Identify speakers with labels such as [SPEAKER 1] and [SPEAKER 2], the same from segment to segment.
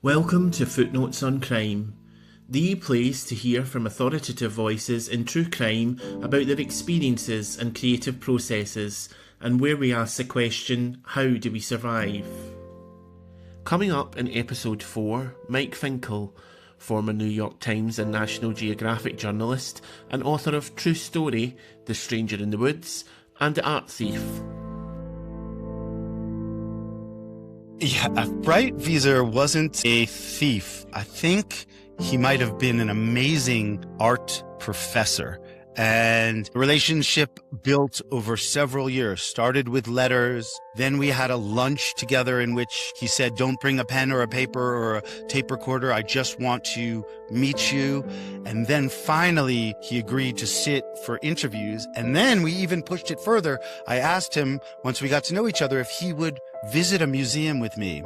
[SPEAKER 1] Welcome to Footnotes on Crime, the place to hear from authoritative voices in true crime about their experiences and creative processes, and where we ask the question, how do we survive? Coming up in episode 4, Mike Finkel, former New York Times and National Geographic journalist and author of True Story, The Stranger in the Woods, and The Art Thief.
[SPEAKER 2] Yeah, if Bright Vieser wasn't a thief, I think he might have been an amazing art professor. And the relationship built over several years, started with letters. Then we had a lunch together in which he said, don't bring a pen or a paper or a tape recorder. I just want to meet you. And then finally, he agreed to sit for interviews. And then we even pushed it further. I asked him, once we got to know each other, if he would visit a museum with me.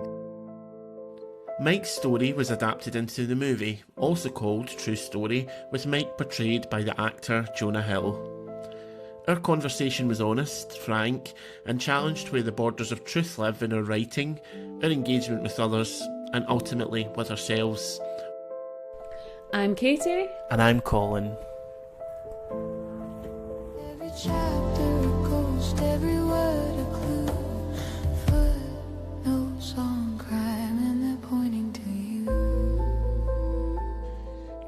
[SPEAKER 1] Mike's story was adapted into the movie, also called True Story, with Mike portrayed by the actor Jonah Hill. Our conversation was honest, frank, and challenged where the borders of truth live in our writing, our engagement with others, and ultimately with ourselves.
[SPEAKER 3] I'm Katie.
[SPEAKER 1] And I'm Colin.
[SPEAKER 4] Every chapter a ghost, every word a clue. Footnotes on crime and they're pointing to you.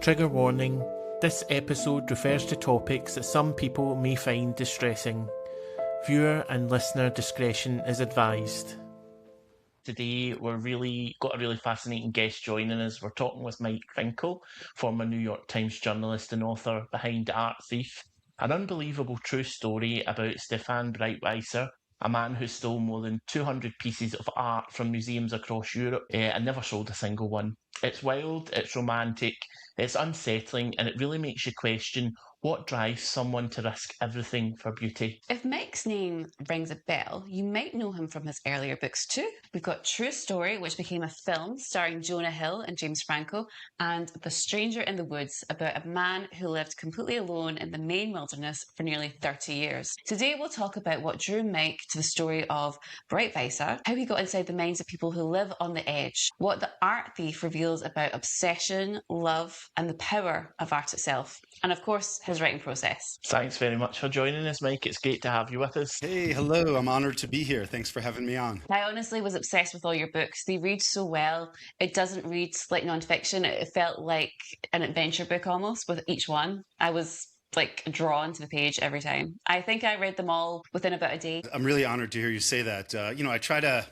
[SPEAKER 1] Trigger warning, this episode refers to topics that some people may find distressing. Viewer and listener discretion is advised. Today we've got a really fascinating guest joining us. We're talking with Mike Finkel, former New York Times journalist and author behind The Art Thief, an unbelievable true story about Stefan Breitweiser, a man who stole more than 200 pieces of art from museums across Europe and never sold a single one. It's wild, it's romantic, it's unsettling, and it really makes you question what drives someone to risk everything for beauty.
[SPEAKER 3] If Mike's name rings a bell, you might know him from his earlier books too. We've got True Story, which became a film starring Jonah Hill and James Franco, and The Stranger in the Woods, about a man who lived completely alone in the Maine wilderness for nearly 30 years. Today we'll talk about what drew Mike to the story of Breitweiser, how he got inside the minds of people who live on the edge, what The Art Thief reveals about obsession, love, and the power of art itself, and of course his writing process.
[SPEAKER 1] Thanks very much for joining us, Mike. It's great to have you with us.
[SPEAKER 2] Hey, hello. I'm honored to be here. Thanks for having me on.
[SPEAKER 3] I honestly was obsessed with all your books. They read so well. It doesn't read like nonfiction. It felt like an adventure book almost with each one. I was like drawn to the page every time. I think I read them all within about a day.
[SPEAKER 2] I'm really honored to hear you say that. I try to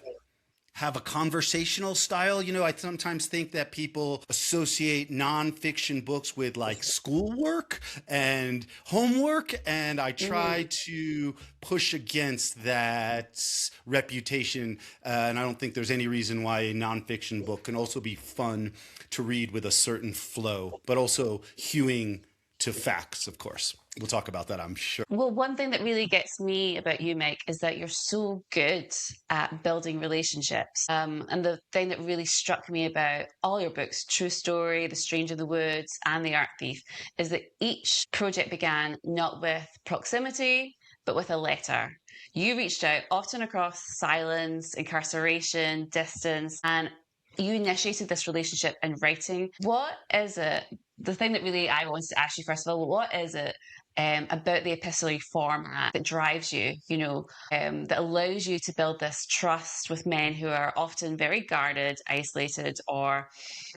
[SPEAKER 2] have a conversational style. I sometimes think that people associate nonfiction books with like schoolwork and homework, and I try to push against that reputation. And I don't think there's any reason why a nonfiction book can also be fun to read with a certain flow, but also hewing to facts, of course. We'll talk about that, I'm sure.
[SPEAKER 3] Well, one thing that really gets me about you, Mike, is that you're so good at building relationships. And the thing that really struck me about all your books, True Story, The Stranger in the Woods, and The Art Thief, is that each project began not with proximity, but with a letter. You reached out often across silence, incarceration, distance, and you initiated this relationship in writing. What is it? The thing that really I wanted to ask you, first of all, what is it about the epistolary format that drives you, that allows you to build this trust with men who are often very guarded, isolated, or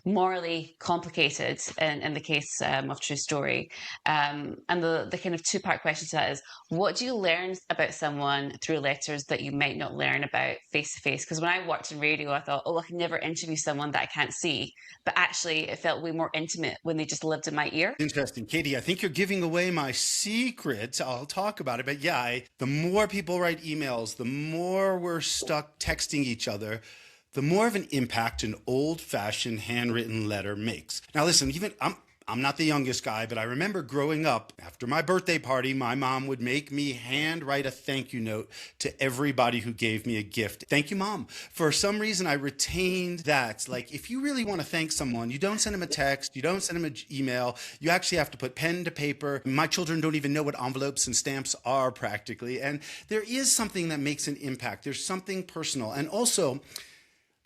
[SPEAKER 3] morally complicated in the case of True Story? And the kind of two-part question to that is, what do you learn about someone through letters that you might not learn about face-to-face? Because when I worked in radio, I thought, I can never interview someone that I can't see. But actually, it felt way more intimate when they just lived in my ear.
[SPEAKER 2] Interesting. Katie, I think you're giving away my secret. I'll talk about it. But yeah, the more people write emails, the more we're stuck texting each other, the more of an impact an old-fashioned handwritten letter makes. Now listen, even I'm not the youngest guy, but I remember growing up, after my birthday party, my mom would make me handwrite a thank you note to everybody who gave me a gift. Thank you, Mom. For some reason, I retained that. Like, if you really want to thank someone, you don't send them a text, you don't send them an email, you actually have to put pen to paper. My children don't even know what envelopes and stamps are practically. And there is something that makes an impact. There's something personal. And also,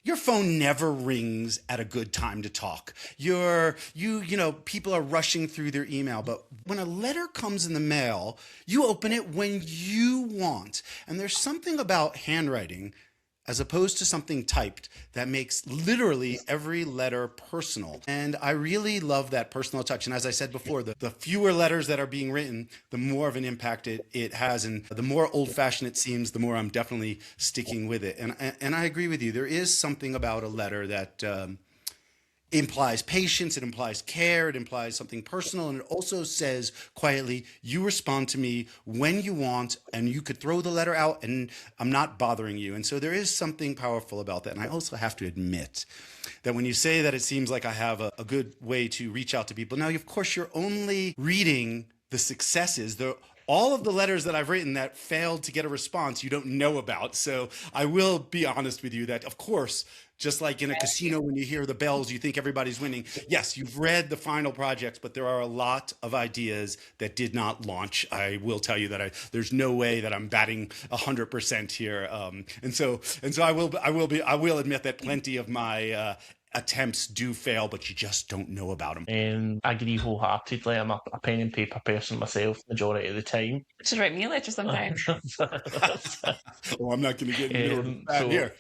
[SPEAKER 2] Your phone never rings at a good time to talk. People are rushing through their email, but when a letter comes in the mail, you open it when you want. And there's something about handwriting as opposed to something typed that makes literally every letter personal. And I really love that personal touch. And as I said before, the fewer letters that are being written, the more of an impact it has. And the more old fashioned it seems, the more I'm definitely sticking with it. And I agree with you. There is something about a letter that implies patience, it implies care, it implies something personal, and it also says quietly, you respond to me when you want, and you could throw the letter out and I'm not bothering you. And so there is something powerful about that. And I also have to admit that when you say that it seems like I have a good way to reach out to people, now, of course, you're only reading the successes, all of the letters that I've written that failed to get a response you don't know about. So I will be honest with you that, of course, just like in a casino, when you hear the bells, you think everybody's winning. Yes, you've read the final projects, but there are a lot of ideas that did not launch. I will tell you that there's no way that I'm batting 100% here. And so I will admit that plenty of my attempts do fail, but you just don't know about them.
[SPEAKER 1] I agree wholeheartedly. I'm a pen and paper person myself, majority of the time.
[SPEAKER 3] Just write me a letter sometimes.
[SPEAKER 2] Well, I'm not going to get into that here.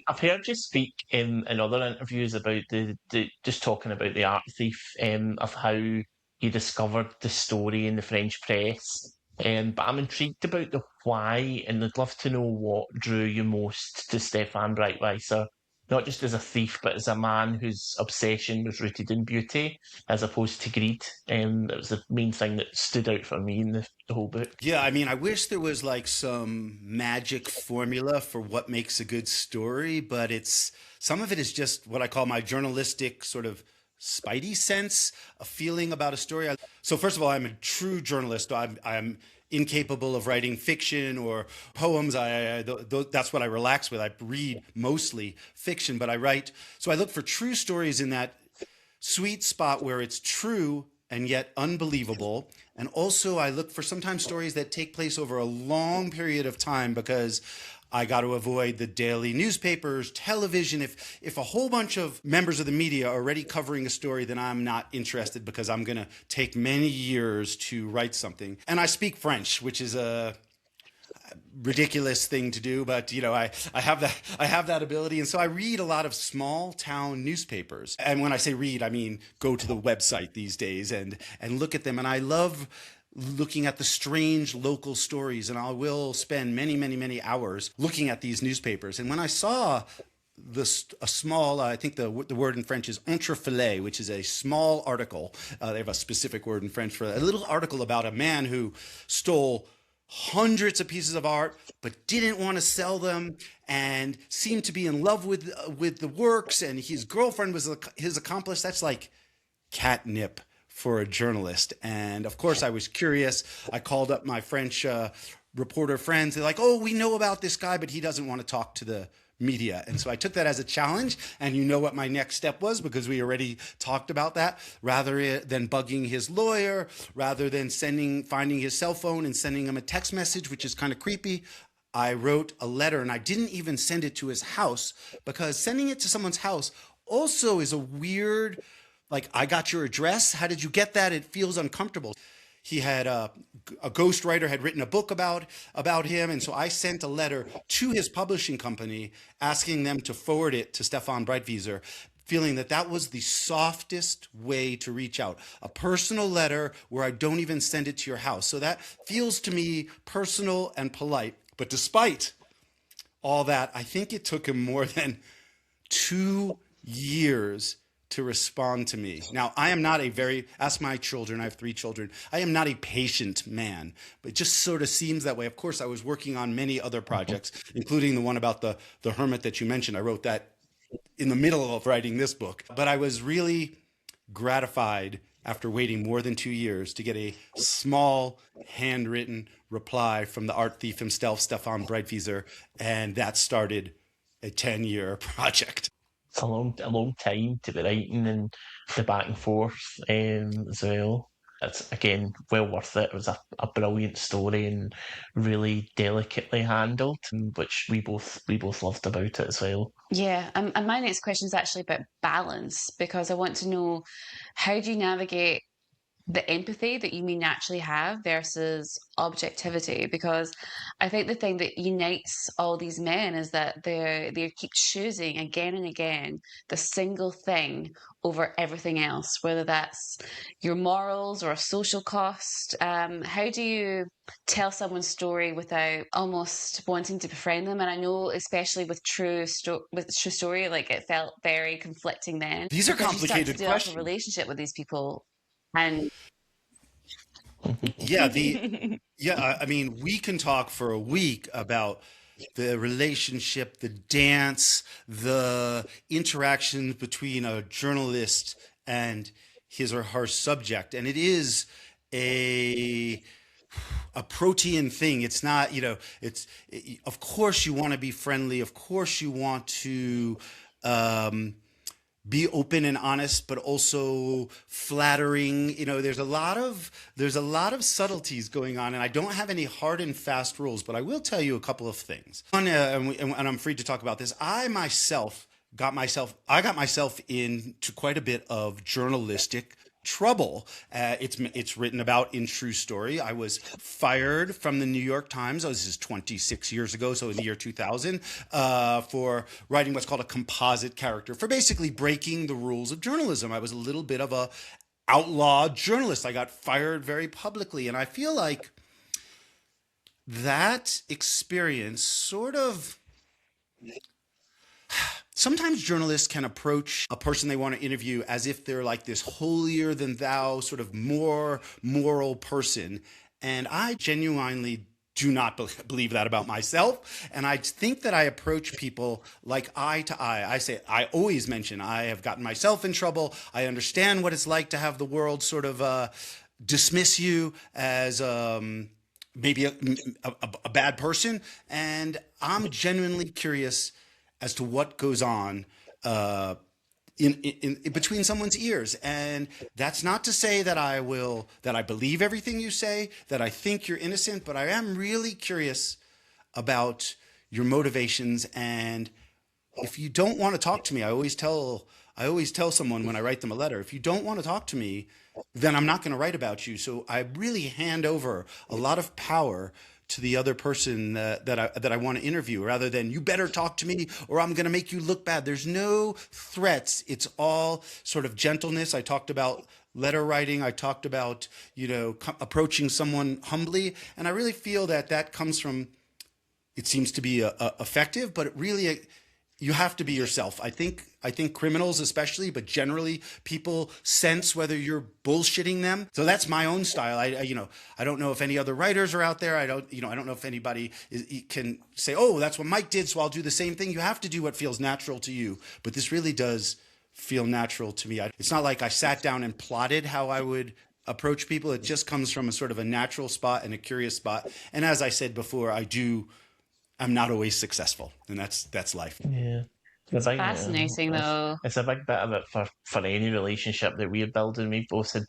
[SPEAKER 1] I've heard you speak in other interviews about the just talking about the art thief, of how you discovered the story in the French press. But I'm intrigued about the why, and I'd love to know what drew you most to Stefan Breitweiser, not just as a thief, but as a man whose obsession was rooted in beauty as opposed to greed. That was the main thing that stood out for me in the whole book.
[SPEAKER 2] Yeah, I mean, I wish there was like some magic formula for what makes a good story, but some of it is just what I call my journalistic sort of spidey sense, a feeling about a story. So first of all, I'm a true journalist. I'm incapable of writing fiction or poems. That's what I relax with. I read mostly fiction, but I write. So I look for true stories in that sweet spot where it's true and yet unbelievable. And also I look for sometimes stories that take place over a long period of time, because I got to avoid the daily newspapers, television. If a whole bunch of members of the media are already covering a story, then I'm not interested, because I'm going to take many years to write something. And I speak French, which is a ridiculous thing to do, but I have that ability. And so I read a lot of small town newspapers. And when I say read, I mean go to the website these days and look at them. And I love looking at the strange local stories, and I will spend many, many, many hours looking at these newspapers. And when I saw a small, I think the word in French is entrefilet, which is a small article. They have a specific word in French for a little article about a man who stole hundreds of pieces of art, but didn't want to sell them, and seemed to be in love with the works, and his girlfriend was his accomplice. That's like catnip for a journalist. And of course I was curious. I called up my French reporter friends. They're like, oh, we know about this guy, but he doesn't want to talk to the media. And so I took that as a challenge. And you know what my next step was, because we already talked about that. Rather than bugging his lawyer, rather than finding his cell phone and sending him a text message, which is kind of creepy, I wrote a letter, and I didn't even send it to his house, because sending it to someone's house also is a weird, like, I got your address. How did you get that? It feels uncomfortable. He had a ghostwriter had written a book about him. And so I sent a letter to his publishing company asking them to forward it to Stefan Breitweiser, feeling that was the softest way to reach out. A personal letter where I don't even send it to your house. So that feels to me personal and polite. But despite all that, I think it took him more than 2 years to respond to me. Now, I am not ask my children, I have 3 children, I am not a patient man, but it just sort of seems that way. Of course, I was working on many other projects, including the one about the hermit that you mentioned. I wrote that in the middle of writing this book. But I was really gratified after waiting more than 2 years to get a small handwritten reply from the art thief himself, Stefan Breitweiser, and that started a 10-year project.
[SPEAKER 1] It's a long time to be writing, and the back and forth as well. it's again well worth it. It was a brilliant story and really delicately handled, which we both loved about it as well.
[SPEAKER 3] Yeah, and my next question is actually about balance because I want to know, how do you navigate the empathy that you may naturally have versus objectivity? Because I think the thing that unites all these men is that they keep choosing again and again the single thing over everything else, whether that's your morals or a social cost. How do you tell someone's story without almost wanting to befriend them? And I know, especially with true story, like it felt very conflicting then
[SPEAKER 2] These are
[SPEAKER 3] because you start to
[SPEAKER 2] complicated
[SPEAKER 3] develop a
[SPEAKER 2] questions.
[SPEAKER 3] relationship with these people, and
[SPEAKER 2] Yeah, I mean, we can talk for a week about the relationship, the dance, the interactions between a journalist and his or her subject. And it is a a protean thing. It's not, of course you want to be friendly. Of course you want to um, be open and honest, but also flattering. There's a lot of subtleties going on, and I don't have any hard and fast rules, but I will tell you a couple of things. One, and I'm free to talk about this. I got myself into quite a bit of journalistic trouble. It's written about in True Story. I was fired from the New York Times. Oh, this is 26 years ago, so in the year 2000, for writing what's called a composite character, for basically breaking the rules of journalism. I was a little bit of a outlaw journalist. I got fired very publicly, and I feel like that experience sort of sometimes journalists can approach a person they want to interview as if they're like this holier than thou, sort of more moral person. And I genuinely do not believe that about myself. And I think that I approach people like eye to eye. I always mention I have gotten myself in trouble. I understand what it's like to have the world sort of dismiss you as maybe a bad person. And I'm genuinely curious as to what goes on uh, in between someone's ears. And that's not to say that I believe everything you say, that I think you're innocent, but I am really curious about your motivations. And if you don't want to talk to me, I always tell someone when I write them a letter, if you don't want to talk to me, then I'm not going to write about you. So I really hand over a lot of power to the other person that I want to interview, rather than you better talk to me or I'm going to make you look bad. There's no threats. It's all sort of gentleness. I talked about letter writing. I talked about, approaching someone humbly. And I really feel that that comes from, it seems to be effective, but it really, you have to be yourself. I think criminals especially, but generally people sense whether you're bullshitting them. So that's my own style. I don't know if any other writers are out there. I don't know if anybody can say, oh, that's what Mike did, so I'll do the same thing. You have to do what feels natural to you. But this really does feel natural to me. It's not like I sat down and plotted how I would approach people. It just comes from a sort of a natural spot and a curious spot. And as I said before, I'm not always successful, and that's life.
[SPEAKER 1] Yeah. I
[SPEAKER 3] it's
[SPEAKER 1] think
[SPEAKER 3] fascinating though.
[SPEAKER 1] it's a big bit of it for any relationship that we're building. We've both had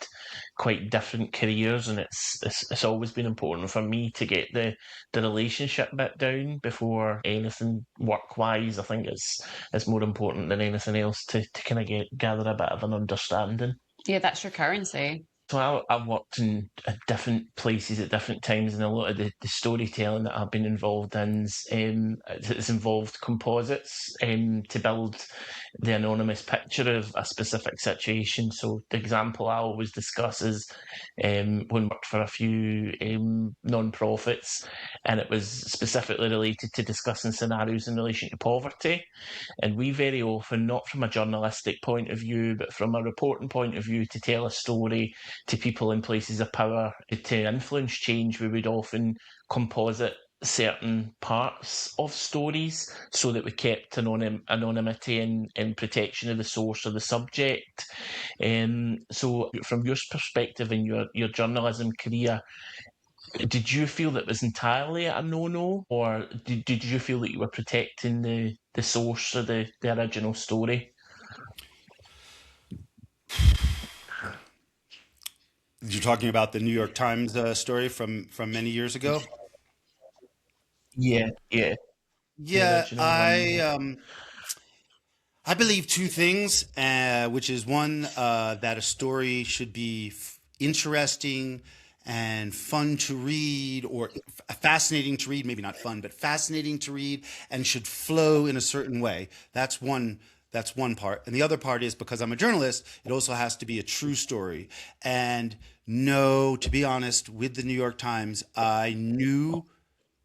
[SPEAKER 1] quite different careers, and it's always been important for me to get the relationship bit down before anything work wise. I think it's more important than anything else to kind of gather a bit of an understanding.
[SPEAKER 3] Yeah, that's your currency.
[SPEAKER 1] So I've worked in different places at different times, and a lot of the storytelling that I've been involved in has involved composites to build the anonymous picture of a specific situation. So the example I always discuss is when I worked for a few non-profits, and it was specifically related to discussing scenarios in relation to poverty. And we very often, not from a journalistic point of view, but from a reporting point of view, to tell a story to people in places of power to influence change, we would often composite certain parts of stories so that we kept anonymity and protection of the source or the subject. So from your perspective in your journalism career, did you feel that was entirely a no-no, or did you feel that you were protecting the source of the original story?
[SPEAKER 2] You're talking about the New York Times story from many years ago.
[SPEAKER 1] Yeah, yeah, the
[SPEAKER 2] Yeah,
[SPEAKER 1] original one. Yeah.
[SPEAKER 2] I believe two things, which is one, that a story should be interesting and fun to read, or fascinating to read, maybe not fun, but fascinating to read, and should flow in a certain way. That's one part. And the other part is, because I'm a journalist, it also has to be a true story. And no, to be honest, with the New York Times, I knew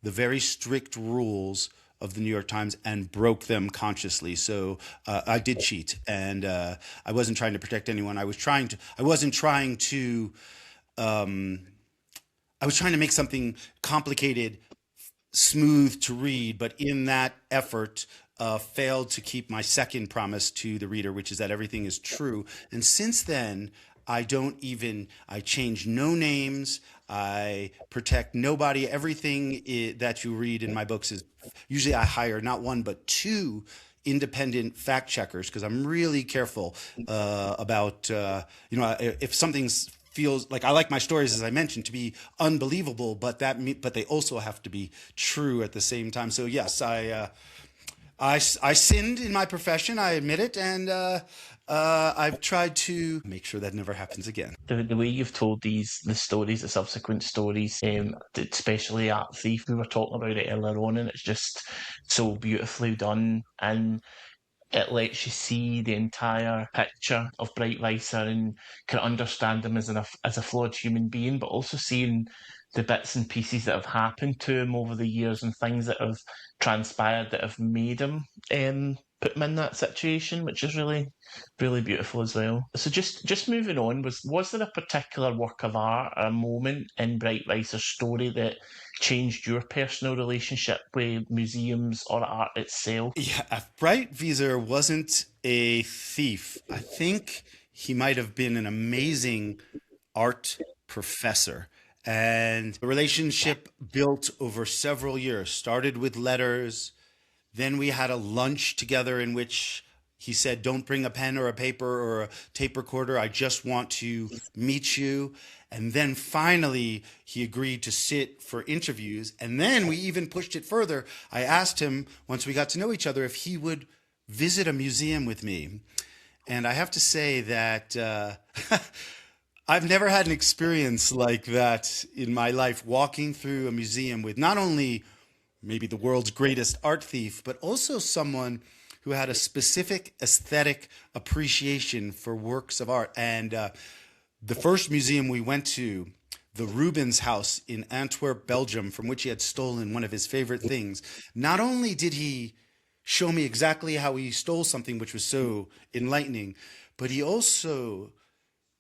[SPEAKER 2] the very strict rules of the New York Times and broke them consciously. So I did cheat, and I wasn't trying to protect anyone. I was trying to. I wasn't trying to. I was trying to make something complicated smooth to read, but in that effort, failed to keep my second promise to the reader, which is that everything is true. And since then, I change no names. I protect nobody. Everything that you read in my books is usually I hire not one, but two independent fact checkers, because I'm really careful about, if something's feels like, I like my stories, as I mentioned, to be unbelievable, but but they also have to be true at the same time. So yes, I sinned in my profession. I admit it, and I've tried to make sure that never happens again.
[SPEAKER 1] The way you've told the stories, the subsequent stories, especially Art Thief, we were talking about it earlier on, and it's just so beautifully done. And it lets you see the entire picture of Breitweiser and can understand him as a flawed human being, but also seeing the bits and pieces that have happened to him over the years and things that have transpired that have made him put him in that situation, which is really, really beautiful as well. So just moving on, was there a particular work of art, a moment in Breitweiser's story that changed your personal relationship with museums or art itself?
[SPEAKER 2] Yeah, if Breitwieser wasn't a thief, I think he might have been an amazing art professor. And the relationship built over several years, started with letters. Then we had a lunch together in which he said, "Don't bring a pen or a paper or a tape recorder. I just want to meet you." And then finally, he agreed to sit for interviews. And then we even pushed it further. I asked him, once we got to know each other, if he would visit a museum with me. And I have to say that I've never had an experience like that in my life, walking through a museum with not only maybe the world's greatest art thief, but also someone who had a specific aesthetic appreciation for works of art. And the first museum we went to, the Rubens House in Antwerp, Belgium, from which he had stolen one of his favorite things, not only did he show me exactly how he stole something, which was so enlightening, but he also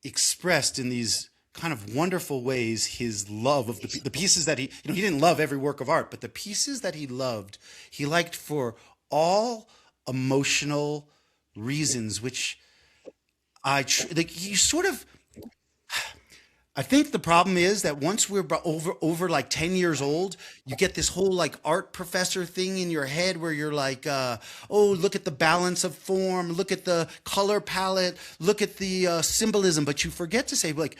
[SPEAKER 2] expressed in these kind of wonderful ways his love of the pieces that he didn't love every work of art, but the pieces that he loved, he liked for all emotional reasons, which like you sort of, I think the problem is that once we're over like 10 years old, you get this whole like art professor thing in your head where you're like, oh, look at the balance of form, look at the color palette, look at the symbolism, but you forget to say like,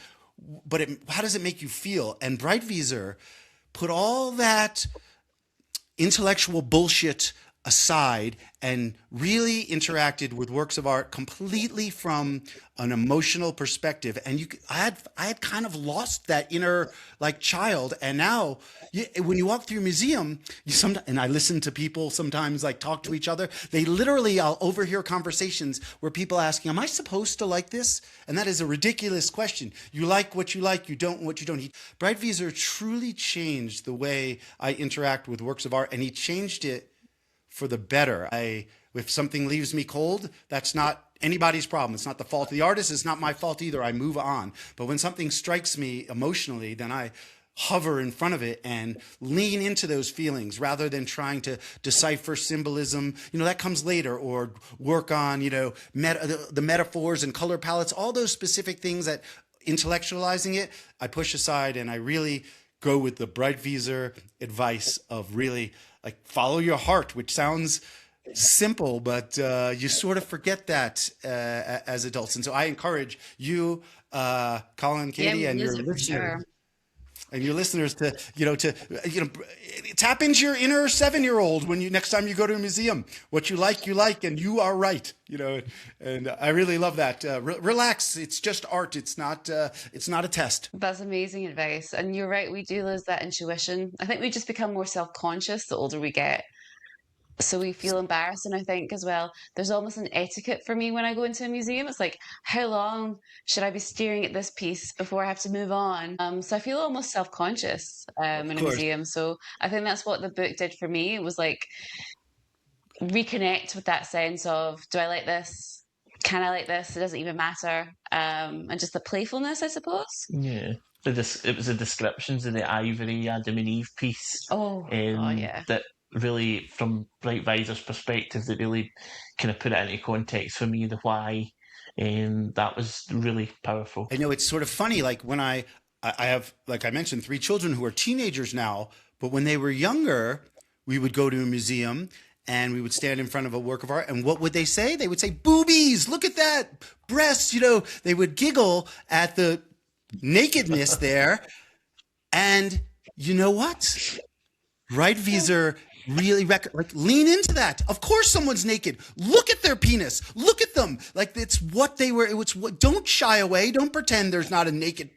[SPEAKER 2] how does it make you feel? And Breitwieser put all that intellectual bullshit aside and really interacted with works of art completely from an emotional perspective. And I had kind of lost that inner like child. And now when you walk through a museum, and I listen to people sometimes like talk to each other, I'll overhear conversations where people asking, am I supposed to like this? And that is a ridiculous question. You like what you like, you don't what you don't. Breitwieser truly changed the way I interact with works of art, and he changed it for the better. If something leaves me cold, that's not anybody's problem. It's not the fault of the artist. It's not my fault either. I move on. But when something strikes me emotionally, then I hover in front of it and lean into those feelings rather than trying to decipher symbolism. That comes later, or work on, the metaphors and color palettes, all those specific things that intellectualizing it, I push aside, and I really go with the Breitwieser advice of really like follow your heart, which sounds simple, but you sort of forget that as adults. And so I encourage you, Colin,
[SPEAKER 3] Yeah,
[SPEAKER 2] Katie,
[SPEAKER 3] we lose it for sure.
[SPEAKER 2] and your listeners to tap into your inner 7-year-old when you next time you go to a museum. What you like, and you are right. And I really love that. Relax. It's just art. It's not a test.
[SPEAKER 3] That's amazing advice. And you're right, we do lose that intuition. I think we just become more self-conscious the older we get. So we feel embarrassed. And I think as well, there's almost an etiquette for me when I go into a museum. It's like, how long should I be staring at this piece before I have to move on? So I feel almost self-conscious
[SPEAKER 2] Of
[SPEAKER 3] in a
[SPEAKER 2] course.
[SPEAKER 3] museum. So I think that's what the book did for me. It was like reconnect with that sense of, do I like this? Can I like this? It doesn't even matter. And just the playfulness, I suppose.
[SPEAKER 1] Yeah. It was the descriptions of the ivory Adam and Eve piece
[SPEAKER 3] Oh, yeah.
[SPEAKER 1] that really, from Bright Visor's perspective, that really kind of put it into context for me, the why. That was really powerful.
[SPEAKER 2] I know it's sort of funny, like when I have, like I mentioned, 3 children who are teenagers now, but when they were younger, we would go to a museum and we would stand in front of a work of art. And what would they say? They would say, boobies, look at that, breasts, they would giggle at the nakedness there. And you know what? Right visor really lean into that. Of course someone's naked. Look at their penis. Look at them. Like it's what they were. Don't shy away. Don't pretend there's not a naked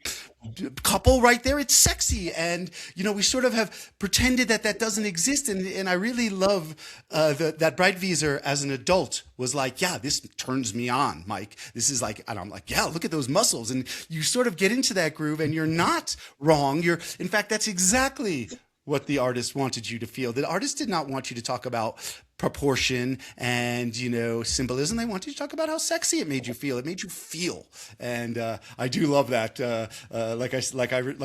[SPEAKER 2] couple right there. It's sexy. And we sort of have pretended that doesn't exist. And I really love that Bright Visor as an adult was like, yeah, this turns me on, Mike. This is like, and I'm like, yeah, look at those muscles. And you sort of get into that groove and you're not wrong. In fact, that's exactly what the artist wanted you to feel. The artist did not want you to talk about proportion and symbolism. They wanted you to talk about how sexy it made you feel. It made you feel, and I do love that. Like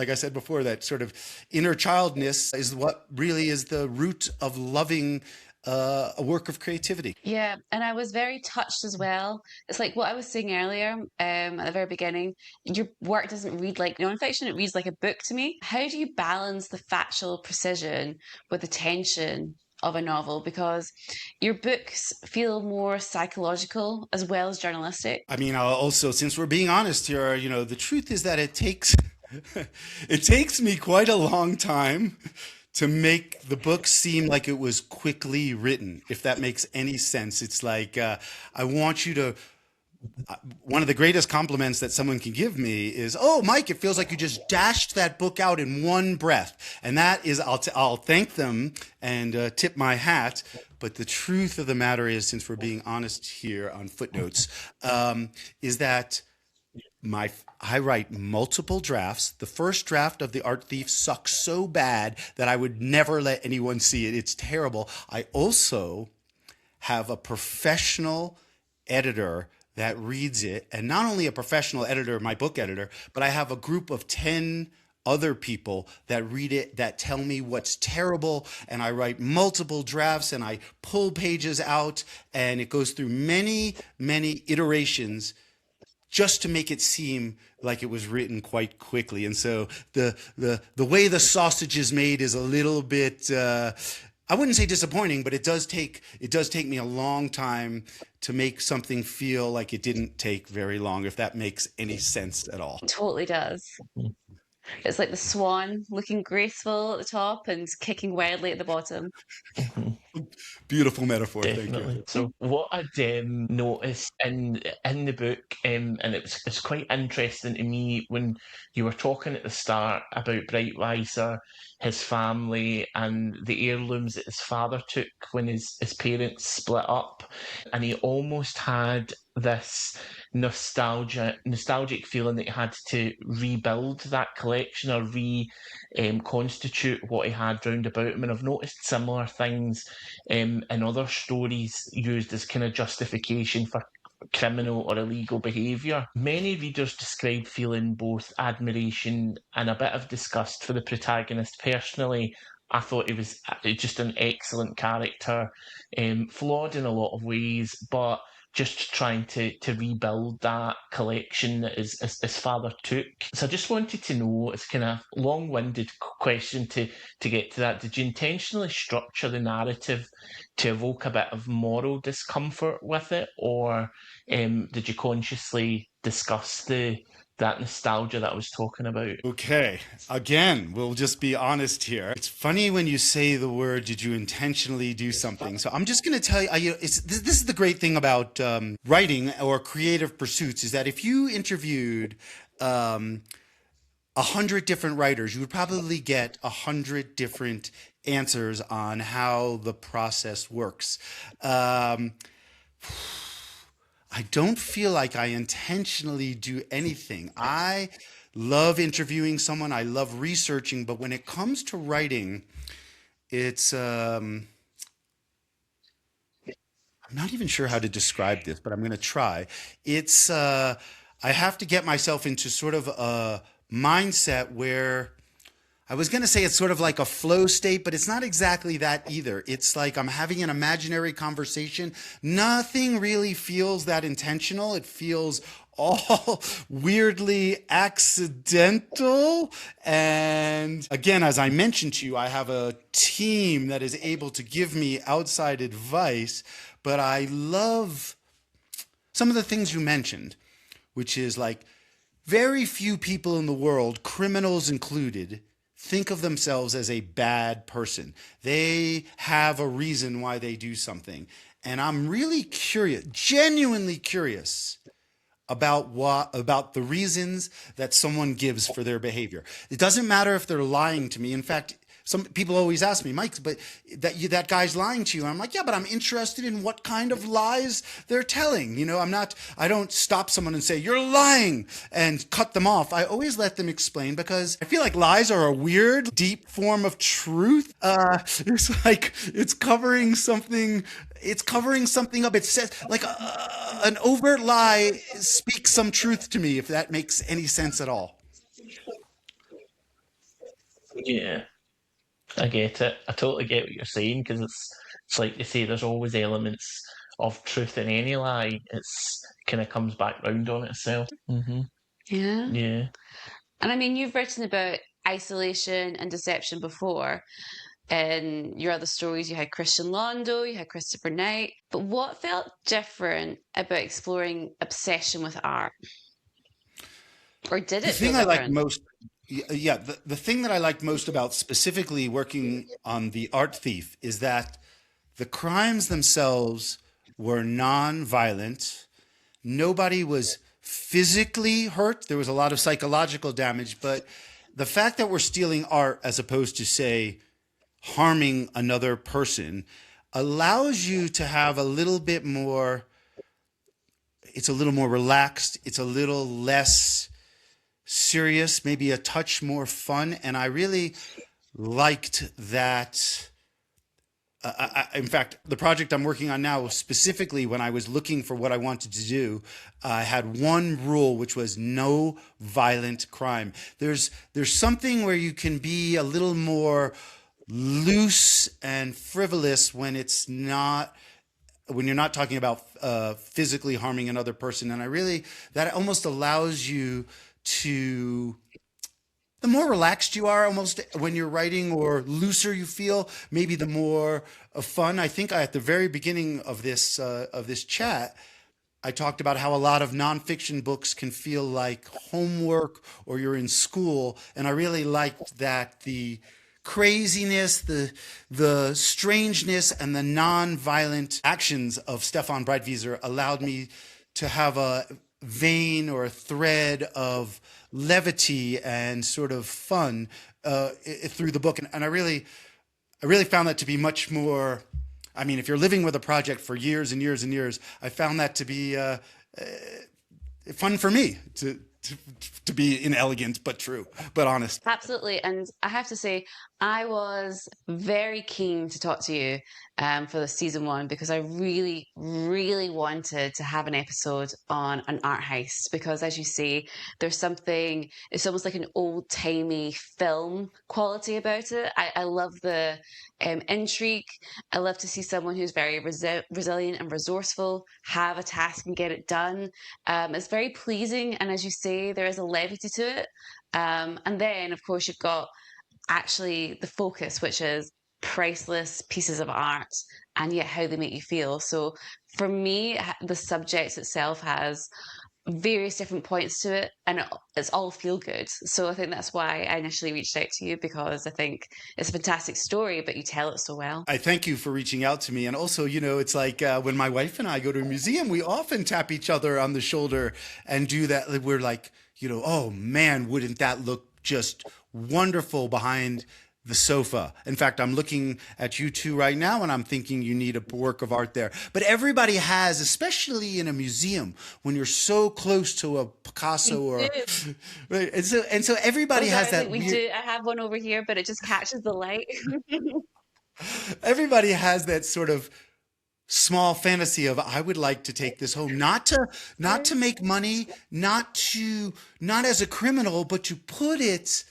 [SPEAKER 2] I said before, that sort of inner childness is what really is the root of loving a work of creativity.
[SPEAKER 3] Yeah, and I was very touched as well. It's like what I was saying earlier, at the very beginning. Your work doesn't read like nonfiction; it reads like a book to me. How do you balance the factual precision with the tension of a novel? Because your books feel more psychological as well as journalistic.
[SPEAKER 2] I mean, also, since we're being honest here, the truth is that it takes it takes me quite a long time to make the book seem like it was quickly written, if that makes any sense. It's like I want you to. One of the greatest compliments that someone can give me is, "Oh, Mike, it feels like you just dashed that book out in one breath." And that is, I'll thank them and tip my hat. But the truth of the matter is, since we're being honest here on footnotes, is that I write multiple drafts. The first draft of The Art Thief sucks so bad that I would never let anyone see it. It's terrible. I also have a professional editor that reads it, and not only a professional editor, my book editor, but I have a group of 10 other people that read it, that tell me what's terrible, and I write multiple drafts and I pull pages out, and it goes through many, many iterations just to make it seem like it was written quite quickly. And so the way the sausage is made is a little bit I wouldn't say disappointing, but it does take me a long time to make something feel like it didn't take very long, if that makes any sense at all.
[SPEAKER 3] It totally does. It's like the swan looking graceful at the top and kicking wildly at the bottom.
[SPEAKER 2] Beautiful metaphor. Thank
[SPEAKER 1] Definitely.
[SPEAKER 2] you.
[SPEAKER 1] So what I'd noticed in the book, and it's quite interesting to me when you were talking at the start about Brightweiser, his family, and the heirlooms that his father took when his parents split up, and he almost had this nostalgic feeling that he had to rebuild that collection or constitute what he had round about him. And I've noticed similar things in other stories used as kind of justification for criminal or illegal behaviour. Many readers describe feeling both admiration and a bit of disgust for the protagonist. Personally, I thought he was just an excellent character, flawed in a lot of ways, but just trying to rebuild that collection that his father took. So I just wanted to know, it's kind of long-winded question to get to that. Did you intentionally structure the narrative to evoke a bit of moral discomfort with it, or did you consciously discuss that nostalgia that I was talking about?
[SPEAKER 2] Okay. Again, we'll just be honest here. It's funny when you say the word, did you intentionally do something? So I'm just going to tell you, this is the great thing about writing or creative pursuits is that if you interviewed 100 different writers, you would probably get 100 different answers on how the process works. I don't feel like I intentionally do anything. I love interviewing someone. I love researching, but when it comes to writing, it's I'm not even sure how to describe this, but I'm going to try. It's I have to get myself into sort of a mindset where I was going to say it's sort of like a flow state, but it's not exactly that either. It's like I'm having an imaginary conversation. Nothing really feels that intentional. It feels all weirdly accidental. And again, as I mentioned to you, I have a team that is able to give me outside advice, but I love some of the things you mentioned, which is like very few people in the world, criminals included, think of themselves as a bad person. They have a reason why they do something. And I'm really curious, genuinely curious about the reasons that someone gives for their behavior. It doesn't matter if they're lying to me. In fact, some people always ask me, Mike, but that guy's lying to you. And I'm like, yeah, but I'm interested in what kind of lies they're telling. You know, I don't stop someone and say, you're lying and cut them off. I always let them explain because I feel like lies are a weird, deep form of truth. It's like, it's covering something up. It says like an overt lie speaks some truth to me, if that makes any sense at all.
[SPEAKER 1] Yeah. I get it. I totally get what you're saying because it's like you say, there's always elements of truth in any lie. It's kind of comes back round on itself.
[SPEAKER 3] Yeah.
[SPEAKER 1] Yeah.
[SPEAKER 3] And I mean, you've written about isolation and deception before. In your other stories, you had Christian Londo, you had Christopher Knight. But what felt different about exploring obsession with art? Or did
[SPEAKER 2] The
[SPEAKER 3] it feel
[SPEAKER 2] thing I like
[SPEAKER 3] different?
[SPEAKER 2] most, yeah, the thing that I liked most about specifically working on The Art Thief is that the crimes themselves were non-violent. Nobody was physically hurt. There was a lot of psychological damage, but the fact that we're stealing art as opposed to, say, harming another person allows you to have a little bit more, it's a little more relaxed, it's a little less serious, maybe a touch more fun. And I really liked that. In fact, the project I'm working on now, specifically when I was looking for what I wanted to do, I had one rule, which was no violent crime. There's something where you can be a little more loose and frivolous when you're not talking about physically harming another person. And that almost allows you to, the more relaxed you are almost when you're writing or looser you feel, maybe the more fun. I think at the very beginning of this chat, I talked about how a lot of nonfiction books can feel like homework or you're in school. And I really liked that the craziness, the strangeness, and the non-violent actions of Stefan Breitwieser allowed me to have a vein or a thread of levity and sort of fun through the book. And I really found that to be much more. I mean, if you're living with a project for years and years and years, I found that to be fun for me to be inelegant but true, but honest.
[SPEAKER 3] Absolutely. And I have to say, I was very keen to talk to you for the season one because I really, really wanted to have an episode on an art heist. Because, as you say, there's something, it's almost like an old timey film quality about it. I love the intrigue. I love to see someone who's very resilient and resourceful have a task and get it done. It's very pleasing. And as you say, there is a levity to it. And then, of course, you've got actually the focus, which is priceless pieces of art and yet how they make you feel. So for me, the subject itself has various different points to it and it's all feel good. So I think that's why I initially reached out to you, because I think it's a fantastic story, but you tell it so well.
[SPEAKER 2] I thank you for reaching out to me. And also, it's like when my wife and I go to a museum, we often tap each other on the shoulder and do that. We're like, oh man, wouldn't that look just wonderful behind the sofa? In fact, I'm looking at you two right now and I'm thinking you need a work of art there. But everybody has, especially in a museum, when you're so close to a Picasso or right, and so everybody has that
[SPEAKER 3] we do. I have one over here, but it just catches the light.
[SPEAKER 2] Everybody has that sort of small fantasy of, I would like to take this home, not to make money, not as a criminal, but to put it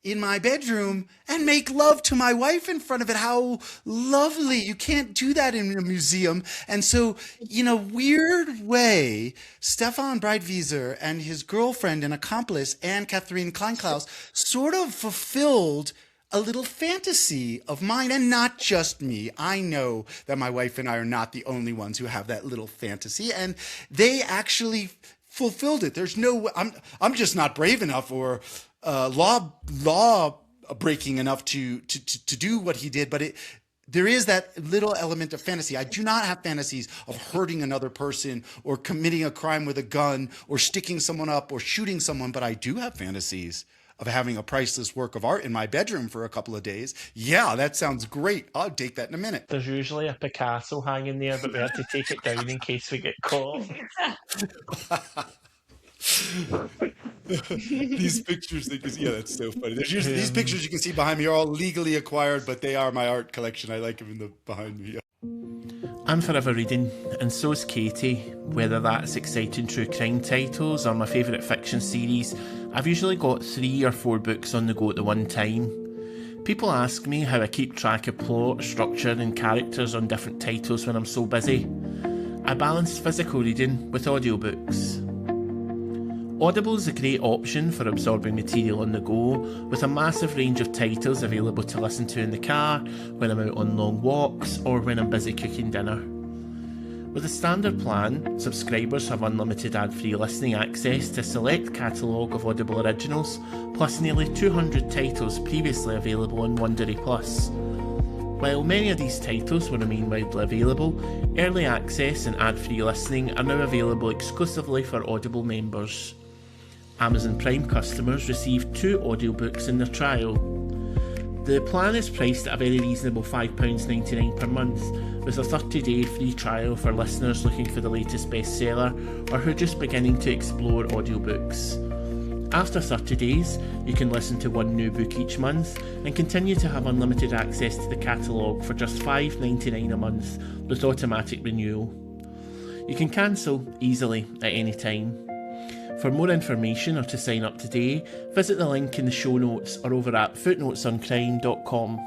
[SPEAKER 2] in my bedroom and make love to my wife in front of it. How lovely. You can't do that in a museum. And so, in a weird way, Stefan Breitwieser and his girlfriend and accomplice, Anne-Catherine Kleinklaus, sort of fulfilled a little fantasy of mine, and not just me. I know that my wife and I are not the only ones who have that little fantasy, and they actually fulfilled it. There's no, I'm just not brave enough or law breaking enough to do what he did, but there is that little element of fantasy. I do not have fantasies of hurting another person or committing a crime with a gun or sticking someone up or shooting someone, but I do have fantasies of having a priceless work of art in my bedroom for a couple of days. Yeah, that sounds great. I'll take that in a minute.
[SPEAKER 1] There's usually a Picasso hanging there, but we had to take it down in case we get caught.
[SPEAKER 2] These pictures, that's so funny. There's usually these pictures you can see behind me are all legally acquired, but they are my art collection. I like them in the behind me.
[SPEAKER 1] I'm forever reading, and so's Katie. Whether that's exciting true crime titles or my favourite fiction series, I've usually got 3 or 4 books on the go at the one time. People ask me how I keep track of plot, structure and characters on different titles when I'm so busy. I balance physical reading with audiobooks. Audible is a great option for absorbing material on the go, with a massive range of titles available to listen to in the car, when I'm out on long walks, or when I'm busy cooking dinner. With the standard plan, subscribers have unlimited ad-free listening access to a select catalogue of Audible originals, plus nearly 200 titles previously available on Wondery Plus. While many of these titles will remain widely available, early access and ad-free listening are now available exclusively for Audible members. Amazon Prime customers receive 2 audiobooks in their trial. The plan is priced at a very reasonable £5.99 per month, with a 30-day free trial for listeners looking for the latest bestseller or who are just beginning to explore audiobooks. After 30 days, you can listen to 1 new book each month and continue to have unlimited access to the catalogue for just £5.99 a month with automatic renewal. You can cancel easily at any time. For more information or to sign up today, visit the link in the show notes or over at footnotesoncrime.com.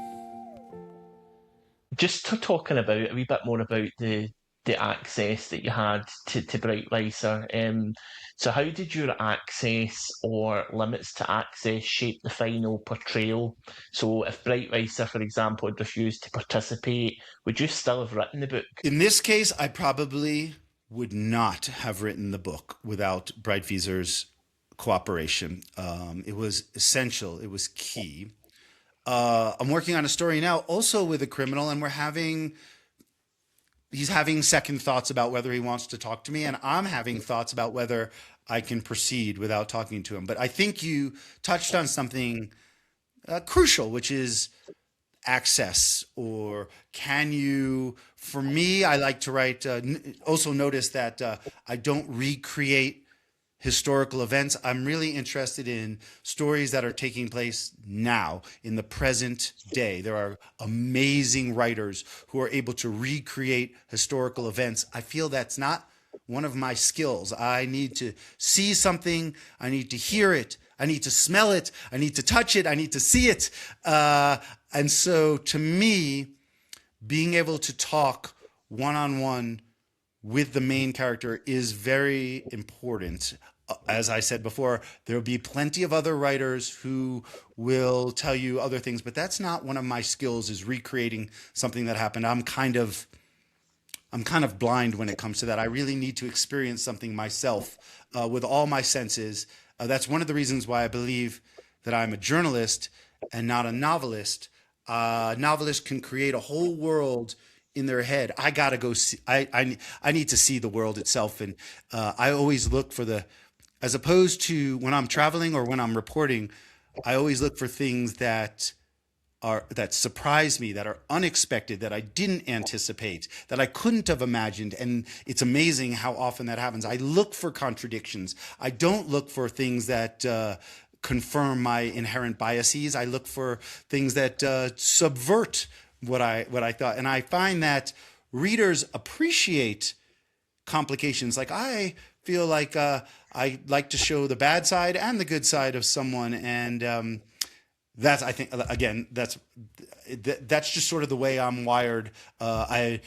[SPEAKER 1] Just talking about a wee bit more about the access that you had to Breitwieser. So how did your access or limits to access shape the final portrayal? So if Breitwieser, for example, had refused to participate, would you still have written the book?
[SPEAKER 2] In this case, I probably would not have written the book without Breitwieser's cooperation. It was essential. It was key. I'm working on a story now also with a criminal, and he's having second thoughts about whether he wants to talk to me, and I'm having thoughts about whether I can proceed without talking to him. But I think you touched on something crucial, which is access, or can you, for me, I like to write, also notice that I don't recreate historical events. I'm really interested in stories that are taking place now in the present day. There are amazing writers who are able to recreate historical events. I feel that's not one of my skills. I need to see something, I need to hear it, I need to smell it, I need to touch it, I need to see it. And so to me, being able to talk one-on-one with the main character is very important. As I said before, there will be plenty of other writers who will tell you other things, but that's not one of my skills, is recreating something that happened. I'm kind of blind when it comes to that. I really need to experience something myself with all my senses. That's one of the reasons why I believe that I'm a journalist and not a novelist. Novelists can create a whole world in their head. I gotta go see. I need to see the world itself, and I always look for as opposed to when I'm traveling or when I'm reporting, I always look for things that surprise me, that are unexpected, that I didn't anticipate, that I couldn't have imagined. And it's amazing how often that happens. I look for contradictions. I don't look for things that confirm my inherent biases. I look for things that subvert what I thought. And I find that readers appreciate complications. Like, I feel like I like to show the bad side and the good side of someone. And that's, I think, again, that's just sort of the way I'm wired. I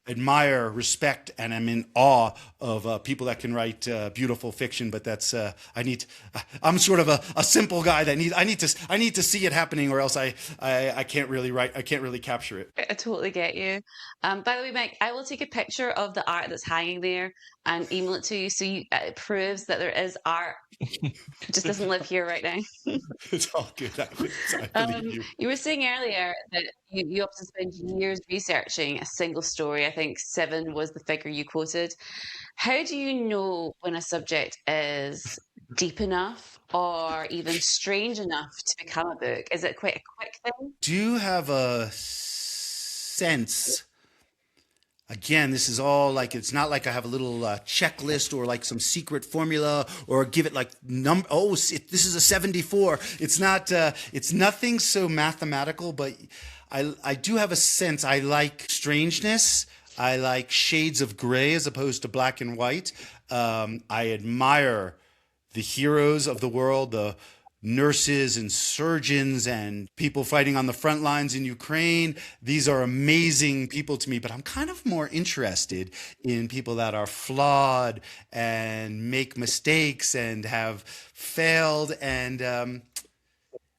[SPEAKER 2] admire, respect, and I'm in awe of people that can write beautiful fiction. But that's I'm sort of a simple guy that I need to see it happening, or else I can't really write. I can't really capture it.
[SPEAKER 3] I totally get you. By the way, Mike, I will take a picture of the art that's hanging there and email it to you, so it proves that there is art. It just doesn't live here right now.
[SPEAKER 2] It's all good. I believe you.
[SPEAKER 3] You were saying earlier that you often spend years researching a single story. I think 7 was the figure you quoted. How do you know when a subject is deep enough or even strange enough to become a book? Is it quite a quick thing?
[SPEAKER 2] Do you have a sense? Again, this is all like, it's not like I have a little checklist or like some secret formula or give it like this is a 74. It's not. It's nothing so mathematical, but I do have a sense. I like strangeness. I like shades of gray as opposed to black and white. I admire the heroes of the world, the nurses and surgeons and people fighting on the front lines in Ukraine. These are amazing people to me, but I'm kind of more interested in people that are flawed and make mistakes and have failed. And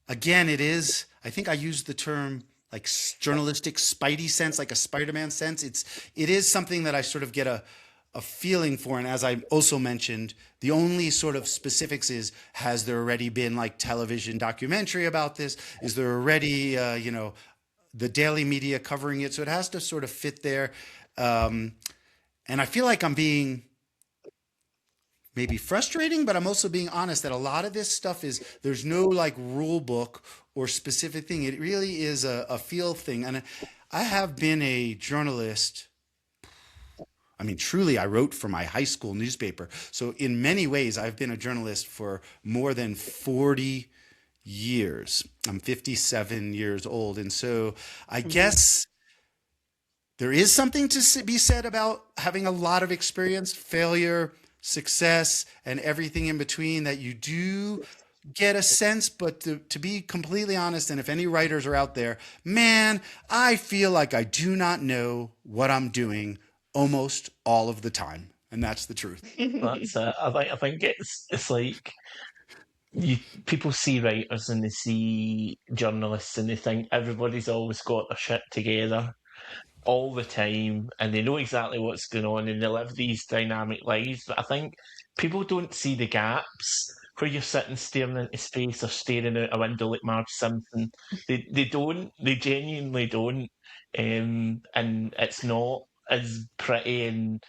[SPEAKER 2] again, I think I use the term like journalistic spidey sense, like a Spider-Man sense. It is something that I sort of get a feeling for. And as I also mentioned, the only sort of specifics is, has there already been like television documentary about this? Is there already, the daily media covering it? So it has to sort of fit there. And I feel like I'm being maybe frustrating, but I'm also being honest that a lot of this stuff there's no like rule book or specific thing. It really is a feel thing. And I have been a journalist. I mean, truly, I wrote for my high school newspaper. So in many ways, I've been a journalist for more than 40 years. I'm 57 years old. And so I guess there is something to be said about having a lot of experience, failure, success, and everything in between, that you do get a sense. But to be completely honest, and if any writers are out there, man, I feel like I do not know what I'm doing almost all of the time, and that's the truth.
[SPEAKER 1] That's it. I think it's like people see writers and they see journalists and they think everybody's always got their shit together all the time and they know exactly what's going on and they live these dynamic lives. But I think people don't see the gaps where you're sitting staring into space or staring out a window like Marge Simpson. They don't. They genuinely don't. And it's not as pretty and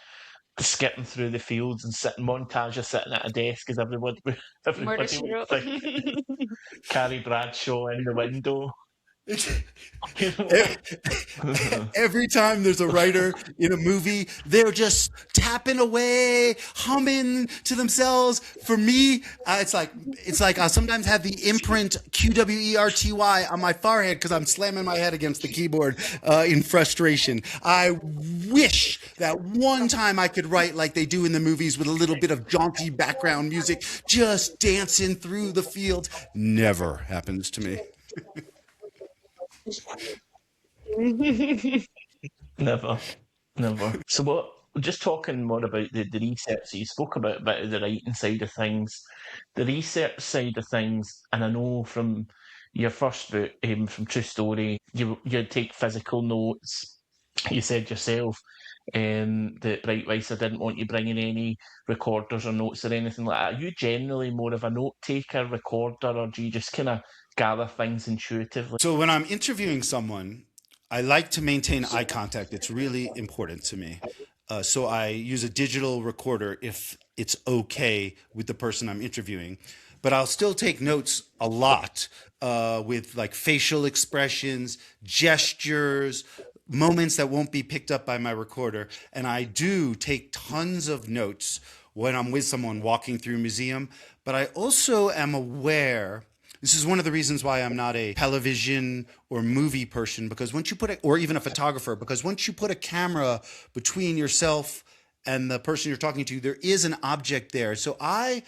[SPEAKER 1] skipping through the fields and montage of sitting at a desk as everybody would think Carrie Bradshaw in the window.
[SPEAKER 2] Every time there's a writer in a movie, they're just tapping away, humming to themselves. For me, it's like I sometimes have the imprint QWERTY on my forehead because I'm slamming my head against the keyboard in frustration. I wish that one time I could write like they do in the movies with a little bit of jaunty background music, just dancing through the field. Never happens to me.
[SPEAKER 1] Never, never. So what? Just talking more about the research. So you spoke about a bit of the writing side of things, the research side of things, and I know from your first book, from True Story, you take physical notes. You said yourself that Bright Weiser didn't want you bringing any recorders or notes or anything like that. Are you generally more of a note taker, recorder, or do you just kind of gather things intuitively?
[SPEAKER 2] So when I'm interviewing someone, I like to maintain eye contact. It's really important to me. So I use a digital recorder if it's okay with the person I'm interviewing. But I'll still take notes a lot with like facial expressions, gestures, moments that won't be picked up by my recorder. And I do take tons of notes when I'm with someone walking through a museum. But I also am aware. This is one of the reasons why I'm not a television or movie person, because once you put it, or even a photographer, because once you put a camera between yourself and the person you're talking to, there is an object there. So I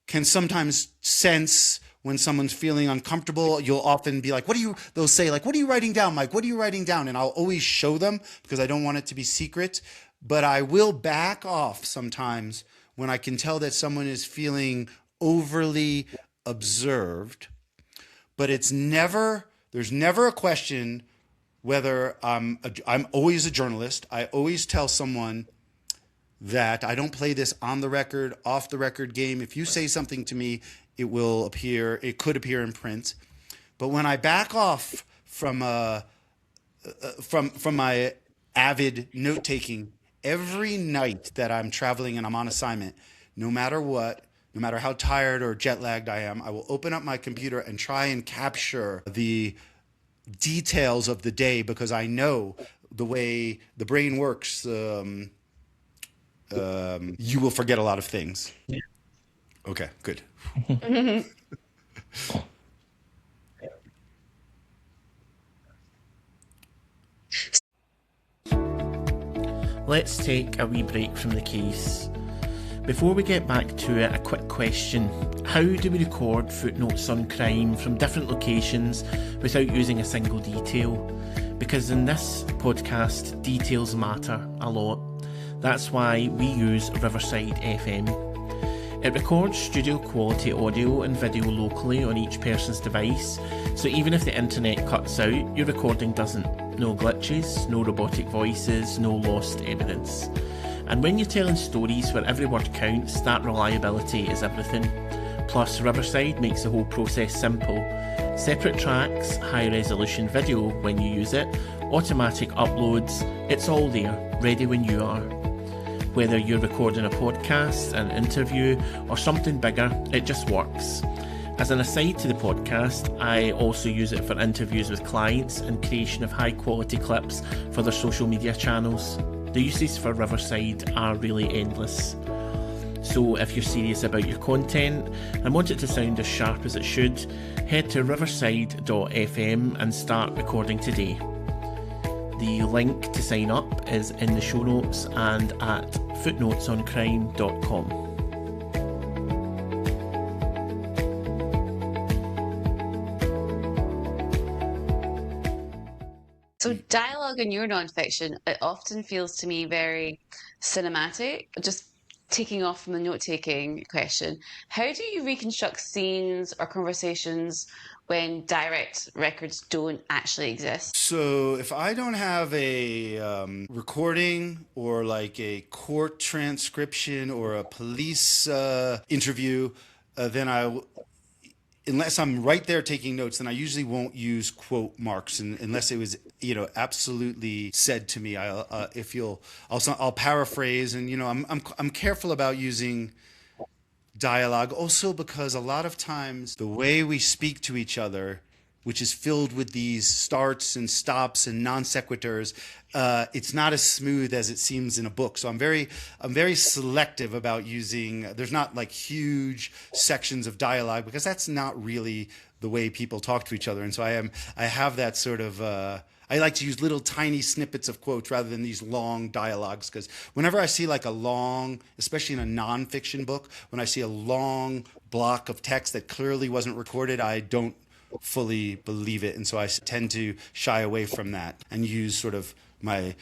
[SPEAKER 2] can sometimes sense when someone's feeling uncomfortable. You'll often be like, they'll say like, what are you writing down, Mike? What are you writing down? And I'll always show them because I don't want it to be secret. But I will back off sometimes when I can tell that someone is feeling overly observed. But there's never a question whether I'm always a journalist. I always tell someone that I don't play this on the record, off the record game. If you say something to me, it could appear in print. But when I back off from my avid note taking, every night that I'm traveling and I'm on assignment, no matter what, no matter how tired or jet lagged I am, I will open up my computer and try and capture the details of the day, because I know the way the brain works. You will forget a lot of things.
[SPEAKER 1] Yeah.
[SPEAKER 2] Okay, good.
[SPEAKER 1] Let's take a wee break from the case. Before we get back to it, a quick question. How do we record footnotes on crime from different locations without using a single detail? Because in this podcast, details matter a lot. That's why we use Riverside FM. It records studio quality audio and video locally on each person's device, so even if the internet cuts out, your recording doesn't. No glitches, no robotic voices, no lost evidence. And when you're telling stories where every word counts, that reliability is everything. Plus, Riverside makes the whole process simple. Separate tracks, high resolution video when you use it, automatic uploads, it's all there, ready when you are. Whether you're recording a podcast, an interview, or something bigger, it just works. As an aside to the podcast, I also use it for interviews with clients and creation of high quality clips for their social media channels. The uses for Riverside are really endless. So if you're serious about your content and want it to sound as sharp as it should, head to riverside.fm and start recording today. The link to sign up is in the show notes and at footnotesoncrime.com.
[SPEAKER 3] So dialogue in your nonfiction, it often feels to me very cinematic. Just taking off from the note-taking question, how do you reconstruct scenes or conversations when direct records don't actually exist?
[SPEAKER 2] So if I don't have a recording or like a court transcription or a police interview, then unless I'm right there taking notes, then I usually won't use quote marks unless it was, absolutely said to me. I'll paraphrase, and I'm careful about using dialogue also because a lot of times the way we speak to each other which is filled with these starts and stops and non sequiturs, it's not as smooth as it seems in a book. So I'm very selective about using. There's not like huge sections of dialogue because that's not really the way people talk to each other. And so I have that sort of. I like to use little tiny snippets of quotes rather than these long dialogues, because whenever I see like a long, especially in a nonfiction book, when I see a long block of text that clearly wasn't recorded, I don't fully believe it. And so I tend to shy away from that and use sort of my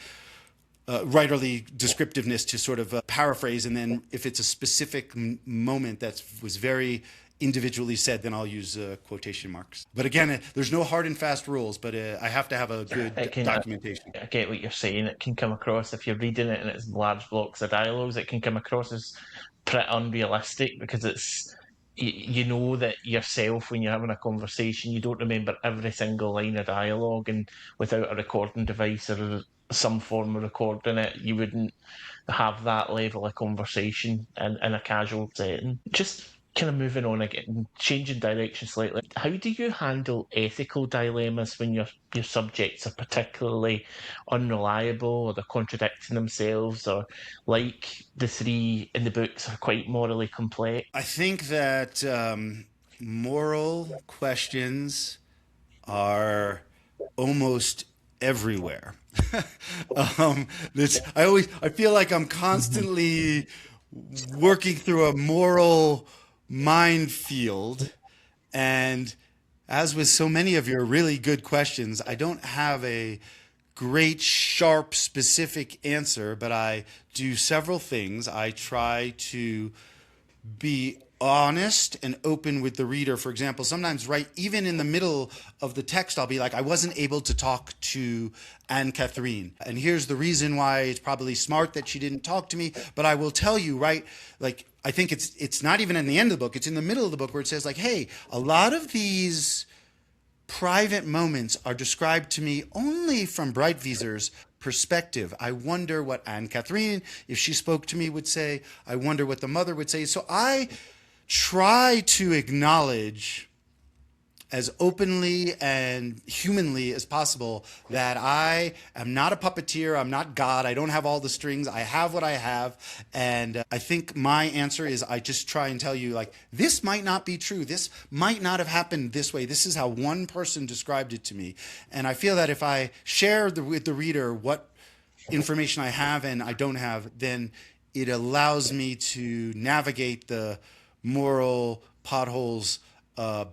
[SPEAKER 2] writerly descriptiveness to sort of paraphrase. And then if it's a specific moment that was very individually said, then I'll use quotation marks. But again, there's no hard and fast rules, but I have to have a good documentation.
[SPEAKER 1] I get what you're saying. It can come across, if you're reading it and it's large blocks of dialogues, it can come across as pretty unrealistic, because it's, you know that yourself, when you're having a conversation, you don't remember every single line of dialogue, and without a recording device or some form of recording it, you wouldn't have that level of conversation in a casual setting. Just kind of moving on again, changing direction slightly. How do you handle ethical dilemmas when your subjects are particularly unreliable, or they're contradicting themselves, or like the three in the books are quite morally complex?
[SPEAKER 2] I think that moral questions are almost everywhere. I feel like I'm constantly working through a moral minefield, and as with so many of your really good questions, I don't have a great, sharp, specific answer, but I do several things. I try to be honest and open with the reader. For example, sometimes right even in the middle of the text, I'll be like, I wasn't able to talk to Anne-Catherine, and here's the reason why. It's probably smart that she didn't talk to me, but I will tell you, right? Like, I think it's not even in the end of the book, it's in the middle of the book, where it says like, hey, a lot of these private moments are described to me only from Breitwieser's perspective. I wonder what Anne-Catherine, if she spoke to me, would say. I wonder what the mother would say. So I try to acknowledge as openly and humanly as possible that I am not a puppeteer. I'm not God. I don't have all the strings. I have what I have. And I think my answer is, I just try and tell you, like, this might not be true. This might not have happened this way. This is how one person described it to me. And I feel that if I share with the reader what information I have and I don't have, then it allows me to navigate the moral potholes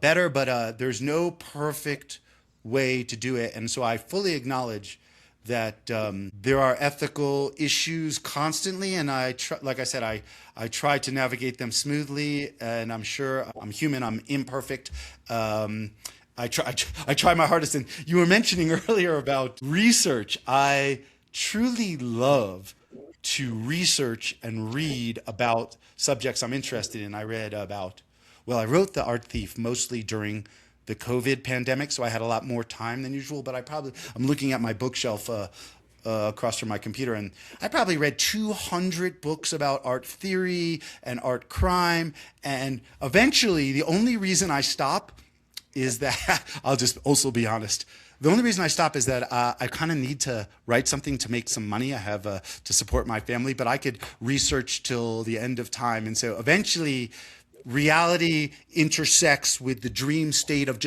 [SPEAKER 2] better, but there's no perfect way to do it. And so I fully acknowledge that there are ethical issues constantly, and like I said, I try to navigate them smoothly, and I'm sure I'm human, I'm imperfect. I try my hardest. And you were mentioning earlier about research. I truly love to research and read about subjects I'm interested in. I wrote The Art Thief mostly during the COVID pandemic, so I had a lot more time than usual, but I'm looking at my bookshelf across from my computer, and I probably read 200 books about art theory and art crime, and eventually the only reason I stop is that, I'll just also be honest, the only reason I stop is that I kind of need to write something to make some money. I have to support my family, but I could research till the end of time. And so eventually reality intersects with the dream state of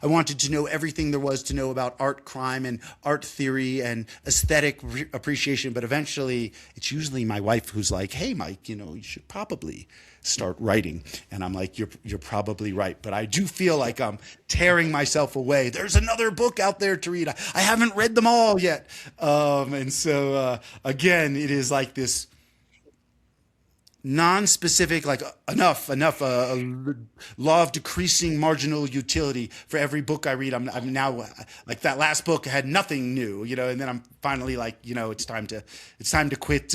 [SPEAKER 2] I wanted to know everything there was to know about art crime and art theory and aesthetic appreciation. But eventually it's usually my wife who's like, hey, Mike, you should probably start writing. And I'm like, you're probably right. But I do feel like I'm tearing myself away. There's another book out there to read. I haven't read them all yet. And so again, it is like this non-specific, like enough, law of decreasing marginal utility. For every book I read, I'm now like, that last book had nothing new, and then I'm finally like, it's time to quit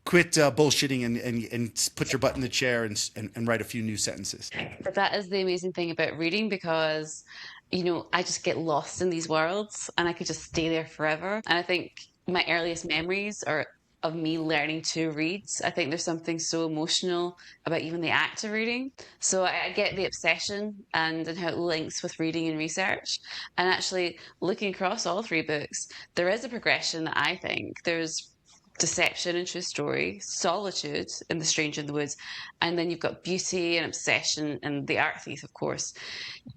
[SPEAKER 2] bullshitting and put your butt in the chair and write a few new sentences.
[SPEAKER 3] But that is the amazing thing about reading, because I just get lost in these worlds and I could just stay there forever. And I think my earliest memories are of me learning to read. I think there's something so emotional about even the act of reading. So I get the obsession and how it links with reading and research. And actually, looking across all three books, there is a progression that I think. There's deception and true story, solitude in The Stranger in the Woods, and then you've got beauty and obsession and The Art Thief, of course.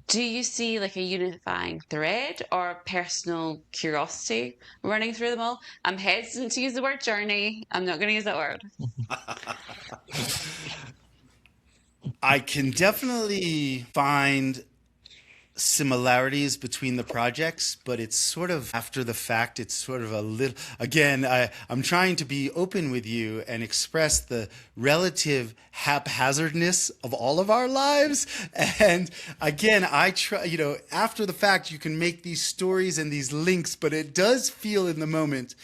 [SPEAKER 3] Do you see like a unifying thread or personal curiosity running through them all? I'm hesitant to use the word journey. I'm not going to use that word.
[SPEAKER 2] I can definitely find similarities between the projects, but it's sort of after the fact. It's sort of a little, again, I'm trying to be open with you and express the relative haphazardness of all of our lives. And again, I try, after the fact, you can make these stories and these links, but it does feel in the moment,